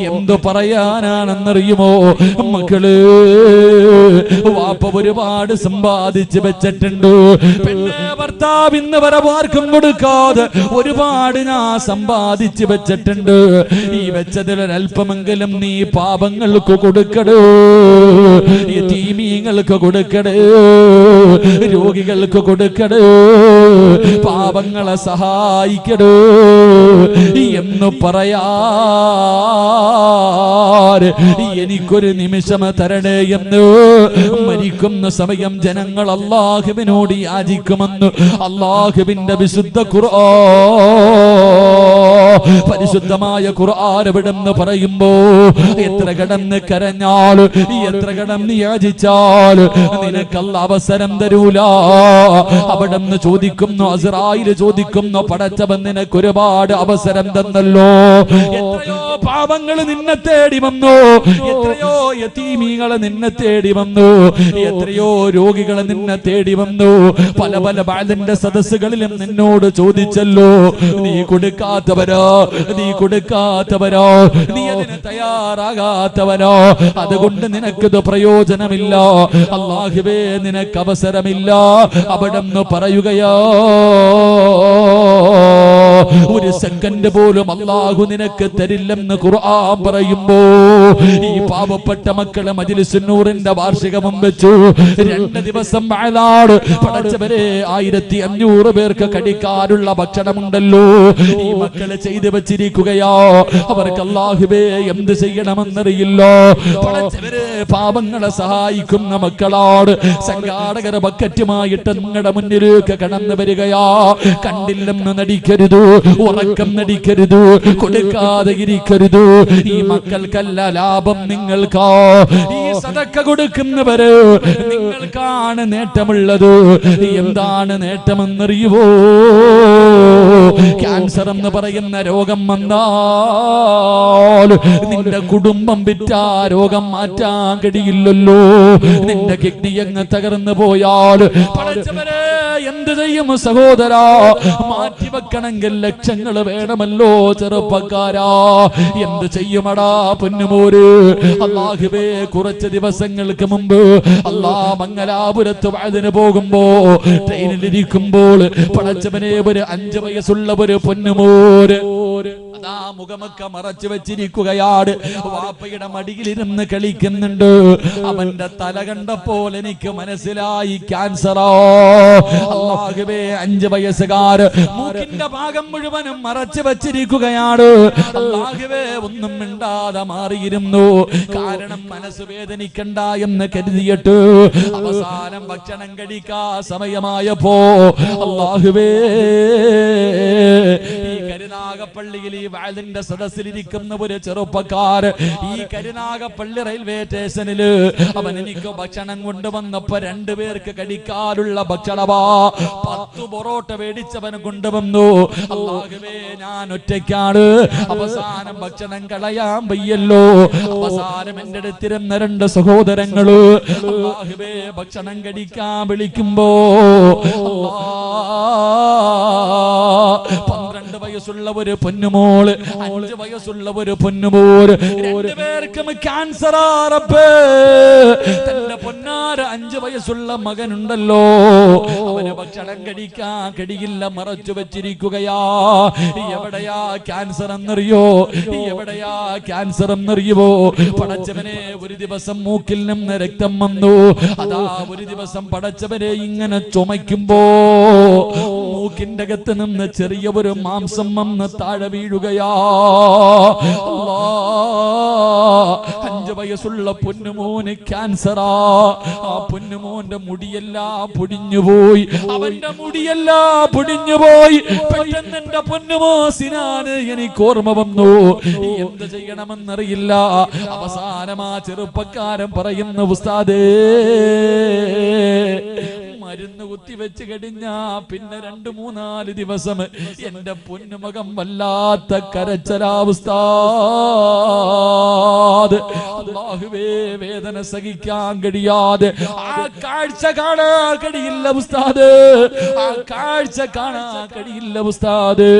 എന്തു പറയാനാണെന്നറിയുമോ? മക്കള്, വാപ്പ ഒരുപാട് സമ്പാദിച്ച് വെച്ചിട്ടുണ്ട്. പെണ്ണെ, ഭർത്താവ് ഇന്ന് വരെ ആർക്കും കൊടുക്കാതെ ഒരുപാട് ഞാൻ സമ്പാദിച്ച് വെച്ചിട്ടുണ്ട്. ഈ വെച്ചതിലൊരൽപ്പമെങ്കിലും നീ പാപങ്ങൾക്ക് കൊടുക്കടോ, യതീമീങ്ങൾക്ക് കൊടുക്കടോ, രോഗികൾക്ക് കൊടുക്കടോ, പാപങ്ങളെ സഹായിക്കടോ എന്ന് പറയാ. എനിക്കൊരു നിമിഷം തരണേ എന്ന് മരിക്കുന്ന സമയം ജനങ്ങൾ അല്ലാഹുവിനോട് യാചിക്കുമെന്ന് അല്ലാഹുവിന്റെ വിശുദ്ധ ഖുർആൻ, പരിശുദ്ധമായ ഖുർആൻ എവിടെന്ന് പറയുമ്പോ എത്ര കടന്ന് കരഞ്ഞാൽ, എത്ര കടന്ന് യാചിച്ചാൽ നിനക്കല്ല അവസരം തരൂല. അവിടെന്ന് ചോദിക്കുന്നു, അസ്രായിൽ ചോദിക്കുന്നു, പടച്ചവൻ നിനക്ക് ഒരുപാട് അവസരം തന്നല്ലോ. എത്രയോ പാപങ്ങൾ നിന്നെ തേടി വന്നു, എത്രയോ യതീമീകളെ നിന്നെ തേടി വന്നു, എത്രയോ രോഗികളെ നിന്നെ തേടി വന്നു. പല പല ബാലിന്റെ സദസ്സുകളിലും നിന്നോട് ചോദിച്ചല്ലോ, നീ കൊടുക്കാത്തവരോ, നീ കൊടുക്കാത്തവരോ, നീ അതിന് തയ്യാറാകാത്തവരോ, അതുകൊണ്ട് നിനക്കിത് പ്രയോജനമില്ല. അല്ലാഹുവേ നിനക്ക് അവസരമില്ല. അവിടെന്ന് പറയുകയോ, ഒരു സെക്കൻഡ് പോലും അല്ലാഹു നിനക്ക് തരില്ലെന്ന് ഖുർആൻ പറയുമ്പോ ഈ പാവപ്പെട്ട മക്കളെ മജ്ലിസുൻ നൂറിന്റെ വാർഷികവും വെച്ചു 2 ദിവസം വാഴാട് പടച്ചവരെ 1500 പേർക്ക് കടിക്കാനുള്ള ഭക്ഷണമുണ്ടല്ലോ. ഈ മക്കളെ ചെയ്തു വെച്ചിരിക്കുകയോ, അവർക്ക് അല്ലാഹുവേ എന്ത് ചെയ്യണമെന്നറിയില്ലോ. പടച്ചവരെ പാപങ്ങളെ സഹായിക്കുന്ന മക്കളോട് സംഘാടകർ ബക്കറ്റുമായിട്ട് നിങ്ങളുടെ മുന്നിലേക്ക് കടന്നു വരികയാ. കണ്ടില്ലെന്ന് നടിക്കരുത്, ഉറക്കം നടിക്കരുത്, കൊടുക്കാതെ ഇരിക്കരുത്. ഈ മക്കൾക്കല്ല ലാഭം, നിങ്ങൾക്കാ. ഈ സദക്ക കൊടുക്കുന്നവര് നിങ്ങൾക്കാണ് നേട്ടമുള്ളത്. എന്താണ് നേട്ടമെന്നറിയുവോ? ക്യാൻസർ എന്ന് പറയുന്ന രോഗം വന്നാൽ നിന്റെ കുടുംബം വിറ്റാ രോഗം മാറ്റാൻ കഴിയില്ലല്ലോ. നിന്റെ കിഡ്നി അങ്ങ് തകർന്നു പോയാൽ പടച്ചവനെ എന്ത് ചെയ്യും സഹോദരാ? മാറ്റിവെക്കണമെങ്കിൽ ലക്ഷങ്ങൾ വേണമല്ലോ ചെറുപ്പക്കാരാ. എന്ത് ചെയ്യുമടാ പൊന്നുമോര്? അല്ലാഹുവേ, കുറച്ച് ദിവസങ്ങൾക്ക് മുമ്പ് മംഗലാപുരത്ത് വഅദിന് പോകുമ്പോ ട്രെയിനിലിരിക്കുമ്പോൾ പടച്ചവനെ ഒരു 5 വയസ്സുള്ള ഒരു പൊന്നുമോര് അതാ മുഖമൊക്കെ മറച്ചു വെച്ചിരിക്കുകയാണ്. വാപ്പയുടെ മടിയിലിരുന്ന് കളിക്കുന്നുണ്ട്. അവന്റെ തല കണ്ടപ്പോൾ എനിക്ക് മനസ്സിലായി ക്യാൻസറോ. അല്ലാഹുവേ, 5 വയസ്സുകാർ മൂക്കിന്റെ ഭാഗം മുഴുവനും മറച്ചു വെച്ചിരിക്കുകയാണ്. അല്ലാഹുവേ, ഒന്നും മിണ്ടാതെ മാറിയിരുന്നു. കാരണം മനസ്സ് വേദനിക്കണ്ട എന്ന് കരുതിയിട്ട് അവസാനം ഭക്ഷണം കഴിക്കാ സമയമായപ്പോ അല്ലാഹുവേ, ഈ കരുനാഗപ്പള്ളിയിൽ ഈ വാലിന്റെ സദസ്സിലിരിക്കുന്ന ഒരു ചെറുപ്പക്കാർ ഈ കരുനാഗപ്പള്ളി റെയിൽവേ സ്റ്റേഷനിൽ അവൻ എനിക്ക് ഭക്ഷണം കൊണ്ടുവന്നപ്പോ 2 പേർക്ക് കഴിക്കാനുള്ള ഭക്ഷണമാ 10 പൊറോട്ട മേടിച്ചവൻ കൊണ്ടുവന്നു. അല്ലാഹുവേ, ഞാൻ ഒറ്റയ്ക്കാണ്. അവസാനം ഭക്ഷണം കളയാൻ വയ്യല്ലോ. അവസാനം എന്റെ അടുത്തിരുന്ന 2 സഹോദരങ്ങള് അല്ലാഹുവേ ഭക്ഷണം കഴിക്കാൻ വിളിക്കുമ്പോ 12 വയസ്സ് വയസ്സുള്ള ഒരു പൊന്നുമോള്, 5 വയസ്സുള്ള ഒരു പൊന്നുമോള്, 2 പേർക്കും ക്യാൻസർ. തന്റെ പൊന്നാര 5 വയസ്സുള്ള മകനുണ്ടല്ലോ, അവന് ഭക്ഷണം കഴിക്കാൻ കഴിയില്ല, മറച്ചു വെച്ചിരിക്കുകയാ. എവിടെയാ ക്യാൻസർ എന്നറിയോ? എവിടെയാ ക്യാൻസർ എന്നറിയുവോ? പടച്ചവനെ, ഒരു ദിവസം മൂക്കിൽ നിന്ന് രക്തം വന്നു. അതാ ഒരു ദിവസം പടച്ചവനെ ഇങ്ങനെ ചുമയ്ക്കുമ്പോ മൂക്കിന്റെ അകത്ത് നിന്ന് ചെറിയ ഒരു മാംസം വന്ന് താഴെ വീഴുകയാ. 5 വയസ്സുള്ള പൊന്നുമോന് ക്യാൻസറാ. ആ പൊന്നുമോന്റെ മുടിയെല്ലാം പൊടിഞ്ഞുപോയി, അവന്റെ മുടിയെല്ലാം പൊടിഞ്ഞുപോയി. പെട്ടെന്ന് എന്റെ പൊന്നുമോ സിനാന് എനിക്ക് ഓർമ്മ വന്നു. എന്ത് ചെയ്യണമെന്നറിയില്ല. അവസാനം ആ ചെറുപ്പക്കാരൻ പറയുന്നു, ഉസ്താദേ, മരുന്ന് കുത്തിവെച്ച് കഴിഞ്ഞാ പിന്നെ 2-3-4 ദിവസം എന്റെ പൊന്നുമകം വല്ലാത്ത കരച്ചലാ ഉസ്താദ്. അല്ലാഹുവേ, വേദന സഹിക്കാൻ കഴിയാതെ ആ കാഴ്ച കാണാൻ കഴിയില്ല ഉസ്താദ്, ആ കാഴ്ച കാണാൻ കഴിയില്ല ഉസ്താദ്.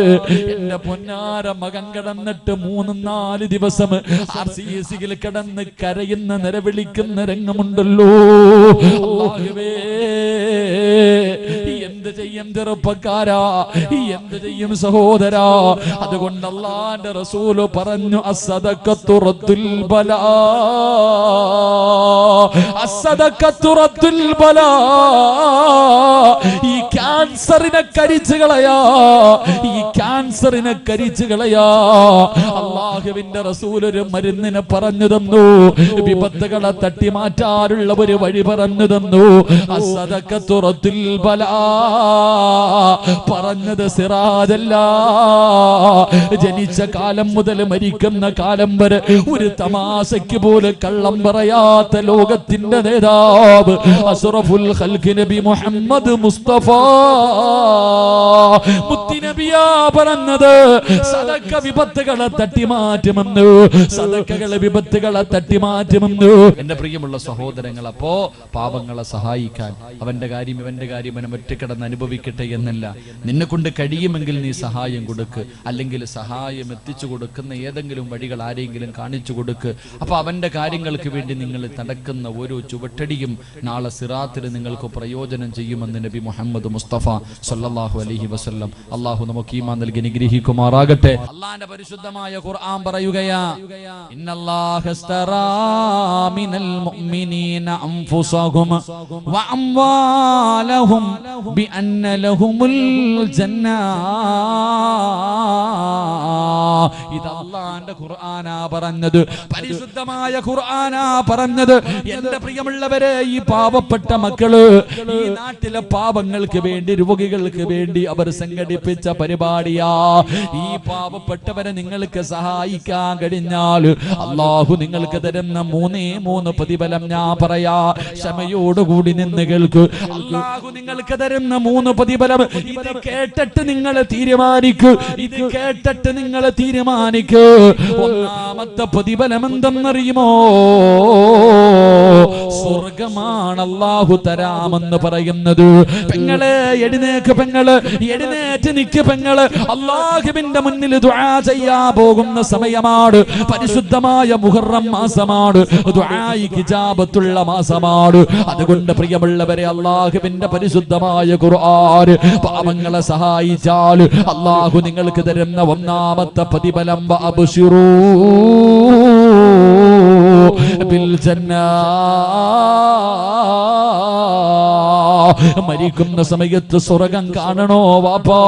എന്റെ പൊന്നാര മകൻ കിടന്നിട്ട് 3-4 ദിവസം RCSയിൽ കിടന്ന് കരയുന്ന നിലവിളിക്കുന്ന രംഗമുണ്ടല്ലോ. അല്ലാഹുവേ, എന്ത് ചെയ്യും ചെറുപ്പക്കാരാ, എന്ത് ചെയ്യും സഹോദരാ? അതുകൊണ്ട് അല്ലാഹുവിന്റെ റസൂല് പറഞ്ഞു, അസ്സദഖത്തു റദ്ദുൽ ബലാ, അസ്സദഖത്തു റദ്ദുൽ ബലാ. ഈ ക്യാൻസറിനെ കരിച്ചു കളയാ, ഈ ക്യാൻസറിനെ കരിച്ചു കളയാ. അല്ലാഹുവിന്റെ റസൂൽ ഒരു മരുന്നിനെ പറഞ്ഞു തന്നു, വിപത്തുകളെ തട്ടി മാറ്റാനുള്ള ഒരു വഴി പറഞ്ഞു തന്നു. അസ്സദഖത്തു റദ്ദുൽ ബലാ. പറഞ്ഞത് സിറാജല്ല. ജനിച്ച കാലം മുതൽ മരിക്കുന്ന കാലം വരെ ഒരു തമാശയ്ക്ക് പോലും കള്ളം പറയാത്ത ലോകത്തിന്റെ നേതാവ് അസ്റഫുൽ ഖൽഖ് നബി മുഹമ്മദ് മുസ്തഫ മുത്തുനബിയാ പറഞ്ഞത്, സദഖ വിപത്തുകളെ തട്ടിമാറ്റുമെന്ന്, സദഖകളെ വിപത്തുകളെ തട്ടിമാറ്റുമെന്ന്. എന്റെ പ്രിയമുള്ള സഹോദരങ്ങൾ, അപ്പോ പാവങ്ങളെ സഹായിക്കാൻ അവന്റെ കാര്യം ഇവന്റെ കാര്യം അവൻ ഒറ്റക്കിടന്ന് അനുഭവിക്കട്ടെ എന്നല്ല. നിന്നെ കൊണ്ട് കഴിയുമെങ്കിൽ നീ സഹായം കൊടുക്ക്, അല്ലെങ്കിൽ സഹായം എത്തിച്ചു കൊടുക്കുന്ന ഏതെങ്കിലും വഴികൾ ആരെങ്കിലും കാണിച്ചു കൊടുക്ക്. അപ്പൊ അവന്റെ കാര്യങ്ങൾക്ക് വേണ്ടി നിങ്ങൾ നടക്കുന്ന ഓരോ ചുവട്ടടിയും നാളെ സിറാത്തിൽ നിങ്ങൾക്ക് പ്രയോജനം ചെയ്യുമെന്ന് നബി മുഹമ്മദ് മുസ്തഫ സല്ലല്ലാഹു അലൈഹി വസല്ലം. അല്ലാഹു നമുക്ക് ഈമാൻ നൽകി അനുഗ്രഹിക്കുമാറാകട്ടെ. അല്ലാഹുവിന്റെ പരിശുദ്ധമായ ഖുർആൻ പറയുകയാ, ഇന്നല്ലാഹ ഇസ്തറാ മിനൽ മുഅ്മിനീന അൻഫുസഹും വ അംവാലഹും ബിഅന്ന ലഹുമുൽ ജന്നാ. ഇത് അല്ലാഹുവിന്റെ ഖുർആനാ പറഞ്ഞത്, പരിശുദ്ധമായ ഖുർആനാ പറഞ്ഞത്. എന്റെ പ്രിയമുള്ളവരെ, ഈ പാവപ്പെട്ട മക്കള് ഈ നാട്ടിലെ പാവങ്ങൾക്ക് വേണ്ടി, രോഗികൾക്ക് വേണ്ടി അവർ സംഘടിപ്പിച്ച പരിപാടിയാ. ഈ പാവപ്പെട്ടവരെ നിങ്ങൾക്ക് സഹായിക്കാൻ കഴിഞ്ഞാൽ അല്ലാഹു നിങ്ങൾക്ക് തരുന്ന 3 പ്രതിഫലം ഞാൻ പറയാ. ക്ഷമയോടുകൂടി നിന്ന് കേൾക്ക്. അല്ലാഹു നിങ്ങൾക്ക് തരുന്ന 3 പ്രതിഫലം. ഇത് കേട്ടിട്ട് നിങ്ങൾ തീരുമാനിക്കൂ, ഇത് കേട്ടിട്ട് നിങ്ങൾ തീരുമാനിക്കൂ. ഒന്നാമത്തെ പ്രതിഫലം എന്തെന്നറിയുമോ? സ്വർഗമാണ് അല്ലാഹു തരാമെന്ന് പറയുന്നത്. പെങ്ങളെ എഴുന്നേക്ക്, പെങ്ങള് എഴുന്നേറ്റ് നിക്ക്, പെങ്ങള് അല്ലാഹുവിന്റെ മുന്നിൽ ദുആ ചെയ്യാൻ പോകുന്ന സമയമാണ്. പരിശുദ്ധമായ മുഹറം മാസമാണ്, ദുആയിക്ക് ഇജാബത്തുള്ള മാസമാണ്. അതുകൊണ്ട് പ്രിയമുള്ളവരെ, അല്ലാഹുവിന്റെ പരിശുദ്ധമായ ഖുർആൻ പാവങ്ങളെ സഹായിച്ചാൽ അല്ലാഹു നിങ്ങൾക്ക് തരുന്ന ഒന്നാമത്തെ പ്രതിഫലം അബ്ശിറൂ ബിൽ ജന്നാ. മരിക്കുന്ന സമയത്ത് സ്വർഗം കാണണോ വാപ്പാ?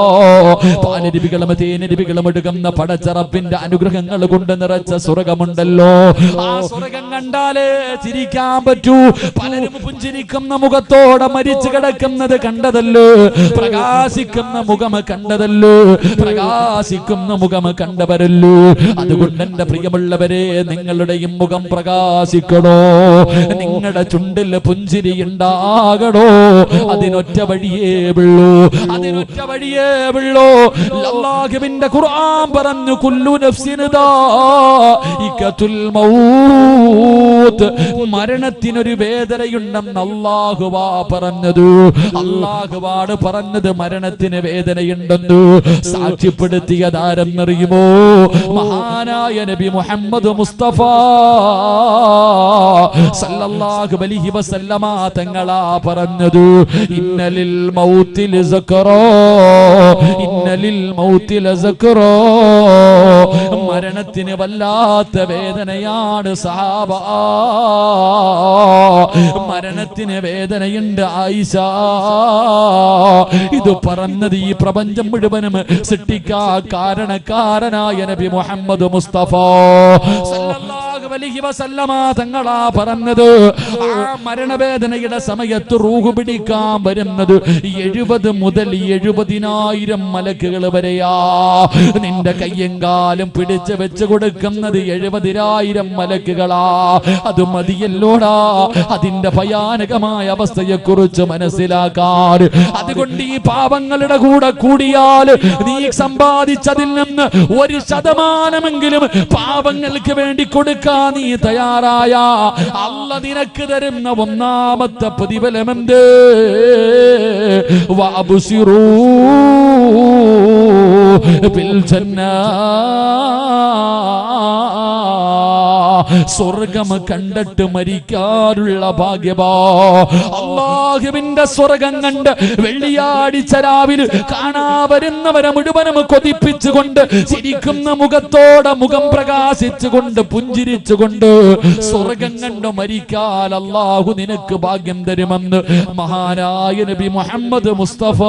പാലരുവികളും തേനരുവികളും എടുക്കുന്ന പടച്ചറപ്പിന്റെ അനുഗ്രഹങ്ങൾ കൊണ്ട് നിറച്ച സ്വർഗമുണ്ടല്ലോ. ആ സ്വർഗം കണ്ടാലേ ചിരിക്കാൻ പറ്റൂ. പലരും പുഞ്ചിരിക്കുന്ന മുഖത്തോടെ മരിച്ചു കിടക്കുന്നത് കണ്ടതല്ലോ, പ്രകാശിക്കുന്ന മുഖം കണ്ടതല്ലോ, പ്രകാശിക്കുന്ന മുഖം കണ്ടവരല്ലോ. അതുകൊണ്ട് എന്റെ പ്രിയമുള്ളവരെ, നിങ്ങളുടെയും മുഖം പ്രകാശിക്കണോ, നിങ്ങളുടെ ചുണ്ടിൽ പുഞ്ചിരി ഉണ്ടാകണോ, അതിനൊറ്റ വഴിയേ ഉള്ളൂ, അതിനൊറ്റ വഴിയേ ഉള്ളൂ. അല്ലാഹുവിന്റെ ഖുർആൻ പറഞ്ഞു കുല്ലു നഫ്സിൻ ദാഇഖത്തുൽ മൗത്ത്, മരണത്തിനൊരു വേദനയുണ്ടെന്ന് അല്ലാഹുവാ പറഞ്ഞത്. അല്ലാഹുവാണ് പറഞ്ഞത് മരണത്തിന് വേദനയുണ്ടെന്ന്. സാക്ഷ്യപ്പെടുത്തിയതാരെന്നറിയുമോ? മഹാനായ നബി മുഹമ്മദ് മുസ്തഫ സല്ലല്ലാഹു അലൈഹി വസല്ലമ തങ്ങളാ പറഞ്ഞത്. ഇന്നലിൽ മൗതി ലസക്റാ, ഇന്നലിൽ മൗതി ലസക്റാ, മരണത്തിന് വല്ലാത്ത വേദനയാണ് സഹാബ, മരണത്തിന് വേദനയുണ്ട് ആയിഷ. ഇത് പറഞ്ഞത് ഈ പ്രപഞ്ചം മുഴുവനും സൃഷ്ടിക്കാ കാരണക്കാരനായ നബി മുഹമ്മദ് മുസ്തഫ സല്ലല്ലാഹു അലൈഹി വസല്ലമ തങ്ങളാ പറഞ്ഞത്. ആ മരണവേദനയുടെ സമയത്ത് റൂഹ് പിടിക്കാൻ വരുന്നത് 70 മുതൽ 70,000 മലക്കുകൾ വരെയാ. നിന്റെ കയ്യും കാലും പിടിച്ച് വെച്ച് കൊടുക്കുന്നത് 70,000 മലക്കുകളാ. അത് മതിയല്ലോടാ അതിന്റെ ഭയാനകമായ അവസ്ഥയെ കുറിച്ച് മനസ്സിലാക്കാൻ. അതുകൊണ്ട് ഈ പാപങ്ങളുടെ കൂടെ കൂടിയാൽ നീ സമ്പാദിച്ചതിൽ നിന്ന് 1% പാപങ്ങൾക്ക് വേണ്ടി കൊടുക്കാൻ നീ തയ്യാറായ അല്ലാഹു നിനക്ക് തരുന്ന ഒന്നാമത്തെ പ്രതിഫലമെന്ത്? വഅബ്ശിറൂ ബിൽ ജന്ന, സ്വർഗം കണ്ടിട്ട് മരിക്കാനുള്ള ഭാഗ്യമാ. അല്ലാഹുവിന്റെ സ്വർഗം കണ്ട് വെള്ളിയാഴ്ച രാവിലെ കാണാ വരുന്നവരെ മുഴുവനും കൊതിപ്പിച്ചുകൊണ്ട് ചിരിക്കുന്ന മുഖത്തോടെ മുഖം പ്രകാശിച്ചുകൊണ്ട് പുഞ്ചിരിച്ചുകൊണ്ട് സ്വർഗം കണ്ട് മരിക്കാൻ അല്ലാഹു നിനക്ക് ഭാഗ്യം തരുമെന്ന് മഹാനായ നബി മുഹമ്മദ് മുസ്തഫ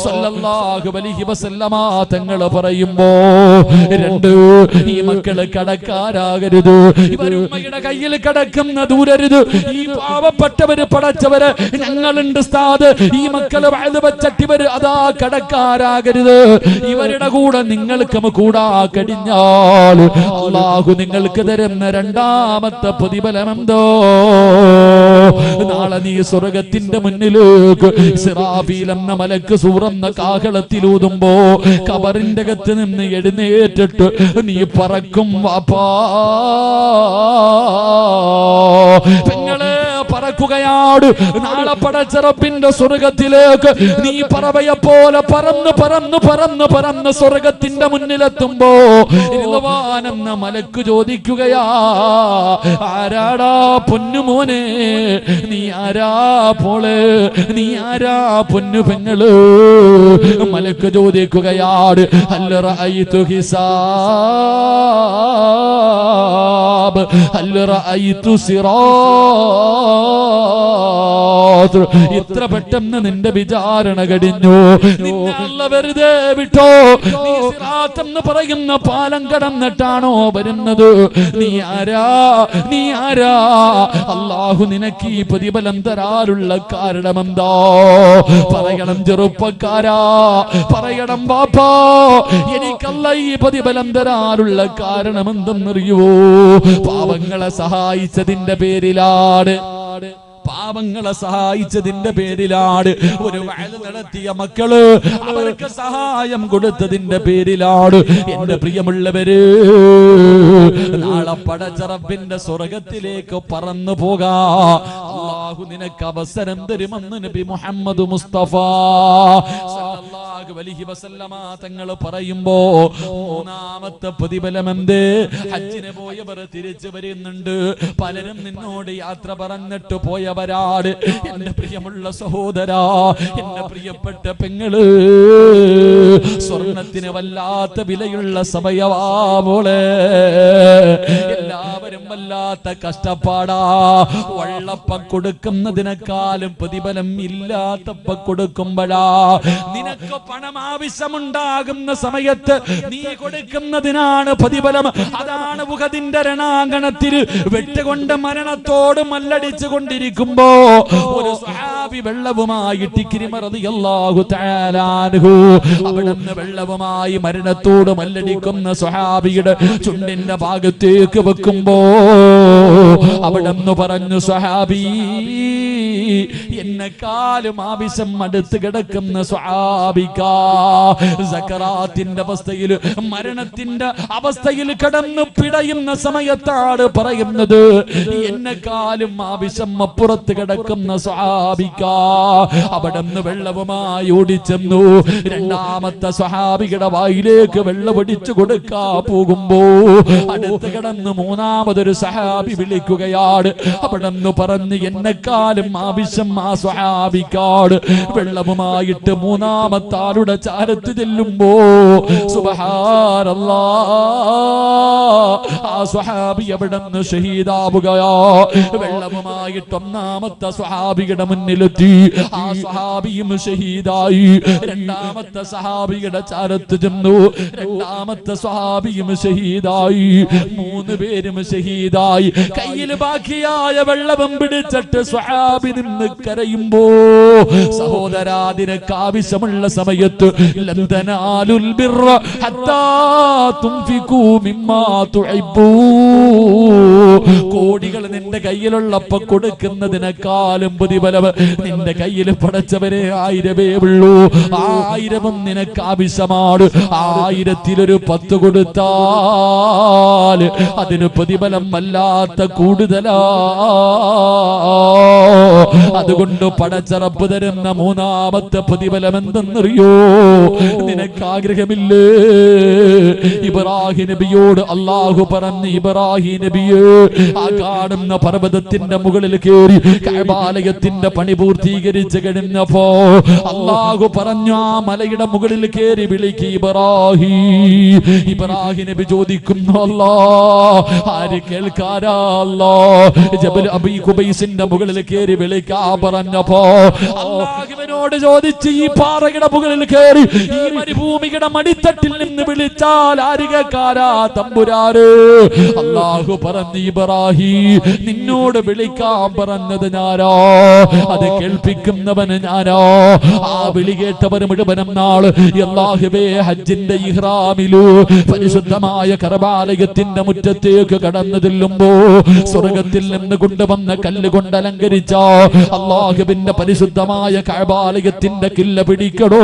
സല്ലല്ലാഹു അലൈഹി വസല്ലമ തങ്ങൾ പറയുമ്പോ, രണ്ട്, ഈ മക്കള് കടക്കാരാകരുത്, ഇവരുമ്മയുടെ കയ്യിൽ കിടക്കുന്ന ദൂരരുത്. ഈ പാവപ്പെട്ടവര് പടച്ചവര് ഞങ്ങളുണ്ട് ഉസ്താദ്, ഈ മക്കള് വഴുതുവച്ചട്ടിവര് അതാ കടക്കാരാകരുത്. ഇവരുടെ കൂടെ നിങ്ങൾക്ക് കൂടാ കഴിഞ്ഞാൽ അല്ലാഹു നിങ്ങൾക്ക് തരുന്ന രണ്ടാമത്തെ പ്രതിഫലമെന്തോ? നാളെ നീ സ്വർഗത്തിന്റെ മുന്നിലേക്ക് ഇസ്രാഫീൽ എന്ന മലക്ക് സൂറന്ന കാഹളത്തിലൂതുമ്പോ ഖബറിന്റെ അകത്ത് നിന്ന് എഴുന്നേറ്റിട്ട് നീ പറക്കും വാപ്പാ. പെങ്ങളെ പറക്കുകയാണ്. നാളെ പടച്ച റബ്ബിന്റെ സ്വർഗത്തിലേക്ക് നീ പറവയെ പോലെ പറന്ന് പറന്ന് പറന്ന് പറന്ന് സ്വർഗത്തിന്റെ മുന്നിലെത്തുമ്പോ റിദ്വാൻ എന്ന മലക്ക് ചോദിക്കുകയാ, ആരാടാ പൊന്നുമോനെ, നീ ആരാ പോള്, നീ ആരാ പൊന്നു പെങ്ങള്? മലക്ക് ചോദിക്കുകയാണ്, ഹൽ റഅയ്തു ഹിസാബ് ഹൽ റഅയ്തു സിറാത്ത്. ഇത്ര പെട്ടെന്ന് നിന്റെ വിചാരണ കഴിഞ്ഞു, നിന്നെ അല്ലാഹു വെറുതെ വിട്ടോ? നീ സിറാത്ത് എന്ന് പറയുന്ന പാലം കടന്നിട്ടാണോ വരുന്നത്? നീ ആരാ, നീ ആരാ? അല്ലാഹു നിനക്ക് ഈ പ്രതിഫലം തരാനുള്ള കാരണമെന്താ? പറയണം ചെറുപ്പക്കാരാ, പറയണം ബാപ്പാ, എനിക്കല്ല ഈ പ്രതിഫലം തരാനുള്ള കാരണം എന്തെന്നറിയുവോ? പാവങ്ങളെ സഹായിച്ചതിന്റെ പേരിലാണ്, പാവങ്ങളെ സഹായിച്ചതിന്റെ പേരിലാണ്. ഒരു വഅദ് നടത്തിയ മക്കള് അവർക്ക് സഹായം കൊടുത്തതിന്റെ പേരിലാണ്. എന്റെ പ്രിയമുള്ളവര്, നാളെ പടച്ച റബ്ബിന്റെ സ്വർഗത്തിലേക്ക് പറന്നു പോകാ അല്ലാഹു നിനക്ക് അവസരം തരുമെന്ന് നബി മുഹമ്മദ് മുസ്തഫ സല്ലല്ലാഹു അലൈഹി വസല്ലമ തങ്ങൾ പറയുമ്പോ മൂന്നാമത്തെ പ്രതിഫലം എന്ത്? ഹജ്ജിന് പോയവർ തിരിച്ചു വരുന്നുണ്ട്. പലരും നിന്നോട് യാത്ര പറഞ്ഞിട്ട് പോയവരാണ്. എന്റെ പ്രിയമുള്ള സഹോദരാ, എന്റെ പ്രിയപ്പെട്ട പെങ്ങള്, സ്വർണത്തിന് വല്ലാത്ത വിലയുള്ള സമയവാമോളെ. എല്ലാവരും വല്ലാത്ത കഷ്ടപ്പാടാ. വള്ളപ്പം കൊടുക്കുന്നതിനേക്കാളും പ്രതിഫലം ഇല്ലാത്തപ്പ കൊടുക്കുമ്പോഴാ. നിനക്ക് പണം ആവശ്യമുണ്ടാകുന്ന സമയത്ത് നീ കൊടുക്കുന്നതിനാണ് പ്രതിഫലം. അതാണ് ഉഹദിന്റെ രണാങ്കണത്തിൽ വെട്ടുകൊണ്ട് മരണത്തോട് മല്ലടിച്ചു കൊണ്ടിരിക്കുമ്പോ ഒരു സ്വഹാബി സ്വഹാബി വെള്ളവുമായിട്ട് ഇക്രിമ റളിയല്ലാഹു തആല അൻഹു അവിടുന്ന് വെള്ളവുമായി മരണത്തോട് മല്ലടിക്കുന്ന സ്വഹാബിയുടെ ചുണ്ടിന്റെ ഭാഗത്തേക്ക് വെക്കുമ്പോ അവിടുന്ന് പറഞ്ഞു, സ്വഹാബി, എന്നെക്കാളും ആവശ്യം അടുത്ത് കിടക്കുന്ന സ്വഹാബിക സക്കറാത്തിന്റെ അവസ്ഥയിൽ, മരണത്തിന്റെ അവസ്ഥയിൽ കടന്നു പിടയുന്ന സമയത്താണ് പറയുന്നത്, എന്നെക്കാളും ആവശ്യം അപ്പുറത്ത് കിടക്കുന്ന സ്വഹാബിക. അവിടുന്ന് വെള്ളവുമായി ഓടിച്ചെന്നു. രണ്ടാമത്തെ സ്വഹാബിയുടെ വായിലേക്ക് വെള്ളം ഒടിച്ചു കൊടുക്കാ പോകുമ്പോ അടുത്ത് കിടന്ന് മൂന്നാമതൊരു സ്വഹാബി വിളിക്കുകയാണ്. അവിടുന്ന് പറഞ്ഞു, എന്നെക്കാളും ആവശ്യം ആ സ്വഹാബിക്കാട്. വെള്ളവുമായിട്ട് മൂന്നാമത്തെ ആളുടെ ചാരത്ത് ചെല്ലുമ്പോ സുബ്ഹാനല്ലാഹ്, ആ സ്വഹാബി അവിടുന്ന് ഷഹീദാവുകയോ. വെള്ളവുമായിട്ട് ഒന്നാമത്തെ സ്വഹാബിയുടെ മുന്നിലെത്തി. ആ സ്വഹാബിയും ഷഹീദായി. രണ്ടാമത്തെ സ്വഹാബിയുടെ ചാരത്ത് ചെന്നു. രണ്ടാമത്തെ സ്വഹാബിയും ഷഹീദായി. മൂന്ന് പേരും ഷഹീദായി. കയ്യിൽ ബാക്കിയായ വെള്ളവും പിടിച്ചിട്ട് സ്വഹാബി നിന്ന് കരയുമ്പോ, സഹോദരാ, നിനക്ക് ആവശ്യമുള്ള സമയത്ത് ലൻ തനാലുൽ ബിർറ ഹത്താ തുൻഫികൂ മിമ്മാ തുഹിബ്ബൂ, കോടികൾ നിന്റെ കയ്യിലുള്ളപ്പോ കൊടുക്കുന്നതിനേക്കാളും പ്രതിഫലം നിന്റെ കയ്യിൽ പടച്ചവരെ 1000 ഉള്ളൂ. 1000 നിനക്ക് ആവശ്യമാണ്. 1000-ൽ 10 കൊടുത്താൽ അതിന് പ്രതിഫലം വല്ലാത്ത കൂടുതലാ. അതുകൊണ്ട് പടച്ചറപ്പ് തരുന്ന മൂന്നാമത്തെ പ്രതിഫലം എന്തെന്നറിയോ? നിനക്ക് ആഗ്രഹമില്ലേ? ഇബ്രാഹിം നബിയോട് അല്ലാഹു പറഞ്ഞു, ഇബ്രാഹിം നബിയെ, ആ കാണുന്ന പർവ്വതത്തിന്റെ മുകളിൽ കയറി കഅബാലയത്തിന്റെ പണി പൂർത്തീകരിച്ച് കഴിഞ്ഞപ്പോ അല്ലാഹു പറഞ്ഞു, ആ മലയുടെ മുകളിൽ കയറി വിളിക്ക് ഇബ്രാഹിം. ഇബ്രാഹിം നബി ചോദിക്കുന്നു, അല്ലാഹ്, ആര് കേൾക്കാരാ? അല്ലാഹ്, ജബൽ അബീ ഖുബൈസിന്റെ മുകളിൽ കയറി വിളിക്കാ പറഞ്ഞപ്പോ അല്ലാഹുവിനോട് ചോദിച്ച്, ഈ പാറയുടെ മുകളിൽ കയറി ഈ മരുഭൂമിയുടെ മടിത്തട്ടിൽ നിന്ന് വിളിച്ചാൽ ആര് കേൾക്കാരാ തമ്പുരാര്? അല്ലാഹു പറഞ്ഞു, ഇബ്രാഹിം, നിന്നോട് വിളിക്കാൻ പറഞ്ഞത് ഞാനോ, അത് കേൾപ്പിക്കുന്നവന് ഞാനോ. ആ വിളി കേട്ടവർ മുഴുവനും നാള് അല്ലാഹുവേ ഹജ്ജിന്റെ ഇഹ്റാമിലു പരിശുദ്ധമായ കഅബാലയത്തിന്റെ മുറ്റത്തേക്ക് കടന്നു ചെല്ലുമ്പോ സ്വർഗത്തിൽ നിന്ന് കൊണ്ടുവന്ന കല്ലുകൊണ്ട് അലങ്കരിച്ച അല്ലാഹുവിന്റെ പരിശുദ്ധമായ കഅബാലയത്തിന്റെ കില്ല പിടിക്കണോ.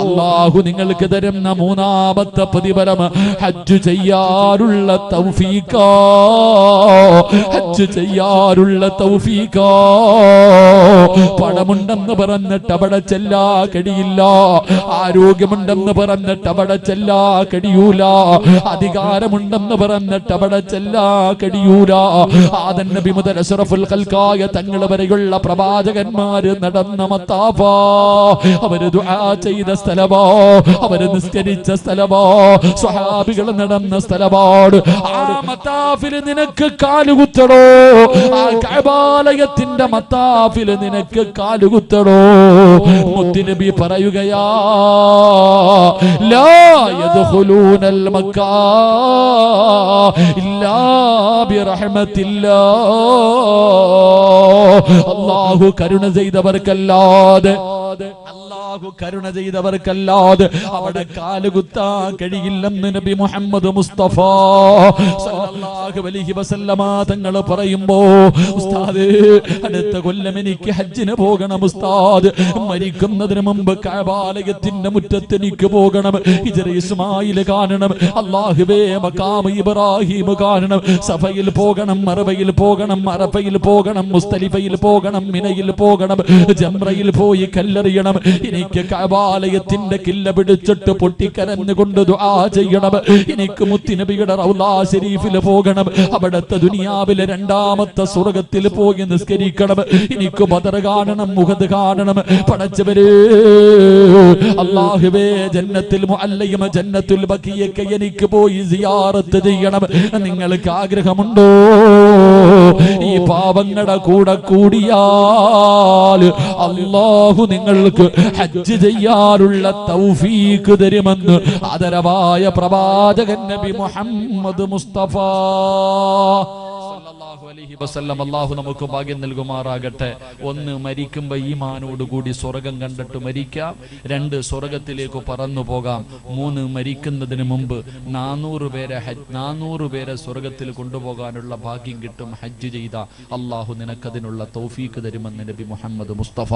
അല്ലാഹു നിങ്ങൾക്ക് തരുന്ന മൂന്നാമത്തെ പ്രതിഫലം ഹജ്ജ് ചെയ്യാറുള്ള തൗഫീഖാ. ഹജ്ജ് ചെയ്യാറുള്ള തൗഫീഖാ. പണമുണ്ടെന്ന് പറഞ്ഞിട്ട് അവിടെ ചെല്ലാ കഴിയില്ല. ആരോഗ്യമുണ്ടെന്ന് പറഞ്ഞിട്ട് അവിടെ ചെല്ലാ കഴിയൂല. അധികാരമുണ്ടെന്ന് പറഞ്ഞിട്ട് അവിടെ ചെല്ലാ കഴിയൂല. ആദം നബി മുതൽ അഷ്റഫുൽ ഖൽഖായ തങ്ങൾ വരെയുള്ള പ്രവാചകന്മാര് നടന്ന മത്താഫാ, അവര് ദുആ ചെയ്ത സ്ഥലമോ, അവര് നിസ്കരിച്ച സ്ഥലമോ, സ്വഹാബികൾ നടന്ന സ്ഥലമാണ്. ആ മത്താഫിൽ നിനക്ക് കാലുകുത്തണോ? ആ കഅബാലയത്തിന്റെ മത്താഫിൽ നിനക്ക് കാലുകുത്തണോ? മുത്തുനബി പറയുകയാ, ലാ യദ്ഖുലൂനൽ മക്കാ ഇല്ലാ ബിറഹ്മത്തില്ലാഹ്. അല്ലാഹു കരുണ ചെയ്തവർക്കല്ലാതെ, അല്ലാഹു കരുണ ചെയ്തവർക്കല്ലാതെ അവിടെ കാലുകുത്താൻ കഴിയില്ലെന്ന് നബി മുഹമ്മദ് മുസ്തഫ സല്ലല്ലാഹു അലൈഹി വസല്ലമ തങ്ങൾ പറയുമ്പോ, ഉസ്താദ്, അടുത്ത കൊല്ലം എനിക്ക് ഹജ്ജിന് പോകണം ഉസ്താദ്. മരിക്കുന്നതിന് മുമ്പ് കഅബാലയത്തിന്റെ മുറ്റത്ത് എനിക്ക് പോകണം. ഹിജ്റ ഇസ്മായിൽ കാണണം. അല്ലാഹുവേ, മഖാം ഇബ്രാഹിം കാണണം. സഫയിൽ പോകണം, മർവയിൽ പോകണം, അറഫയിൽ പോകണം, മുസ്തലിഫയിൽ പോകണം, മിനയിൽ പോകണം, ജംറയിൽ പോയി കല്ലെറിയണം. എനിക്ക് കഅബാലയത്തിന്റെ കില്ല പിടിച്ചിട്ട് പൊട്ടിക്കരഞ്ഞുകൊണ്ട് ദുആ ചെയ്യണം. എനിക്ക് മുത്തുനബിയുടെ റൗളാ ശരീഫിൽ പോകണം. അവിടുത്തെ ദുനിയാവിലെ രണ്ടാമത്തെ സ്വർഗ്ഗത്തിൽ പോയി നിസ്കരിക്കണം. എനിക്ക് ബദർ കാണണം, മുഹദ് കാണണം. പടച്ചവരേ, അല്ലാഹുവേ, ജന്നത്തുൽ മുഅല്ലയും ജന്നത്തുൽ ബഖിയൊക്കെ എനിക്ക് പോയി സിയാറത്ത് ചെയ്യണം. നിങ്ങൾക്ക് ആഗ്രഹമുണ്ടോ? ഈ പാവങ്ങളുടെ കൂടെ കൂടിയാൽ അല്ലാഹു നിങ്ങൾക്ക് ഹജ്ജ് ചെയ്യാനുള്ള തൗഫീഖ് തരുമെന്ന് ആദരവായ പ്രവാചകൻ നബി മുഹമ്മദ് മുസ്തഫ സല്ലല്ലാഹു അലൈഹി വസല്ലം അല്ലാഹു നമുക്ക് ഭാഗ്യം നൽകുമാറാകട്ടെ. ഒന്ന്, മരിക്കുമ്പോ ഈമാനോടുകൂടി സ്വർഗം കണ്ടിട്ട് മരിക്കാം. 2, സ്വർഗത്തിലേക്ക് പറന്നു പോകാം. 3, മരിക്കുന്നതിന് മുമ്പ് 400 പേരെ സ്വർഗത്തിൽ കൊണ്ടുപോകാനുള്ള ഭാഗ്യം കിട്ടും. ഹജ്ജ് ചെയ്ത അല്ലാഹു നിനക്കതിനുള്ള തൗഫീക്ക് തരുമെന്ന് നബി മുഹമ്മദ് മുസ്തഫ.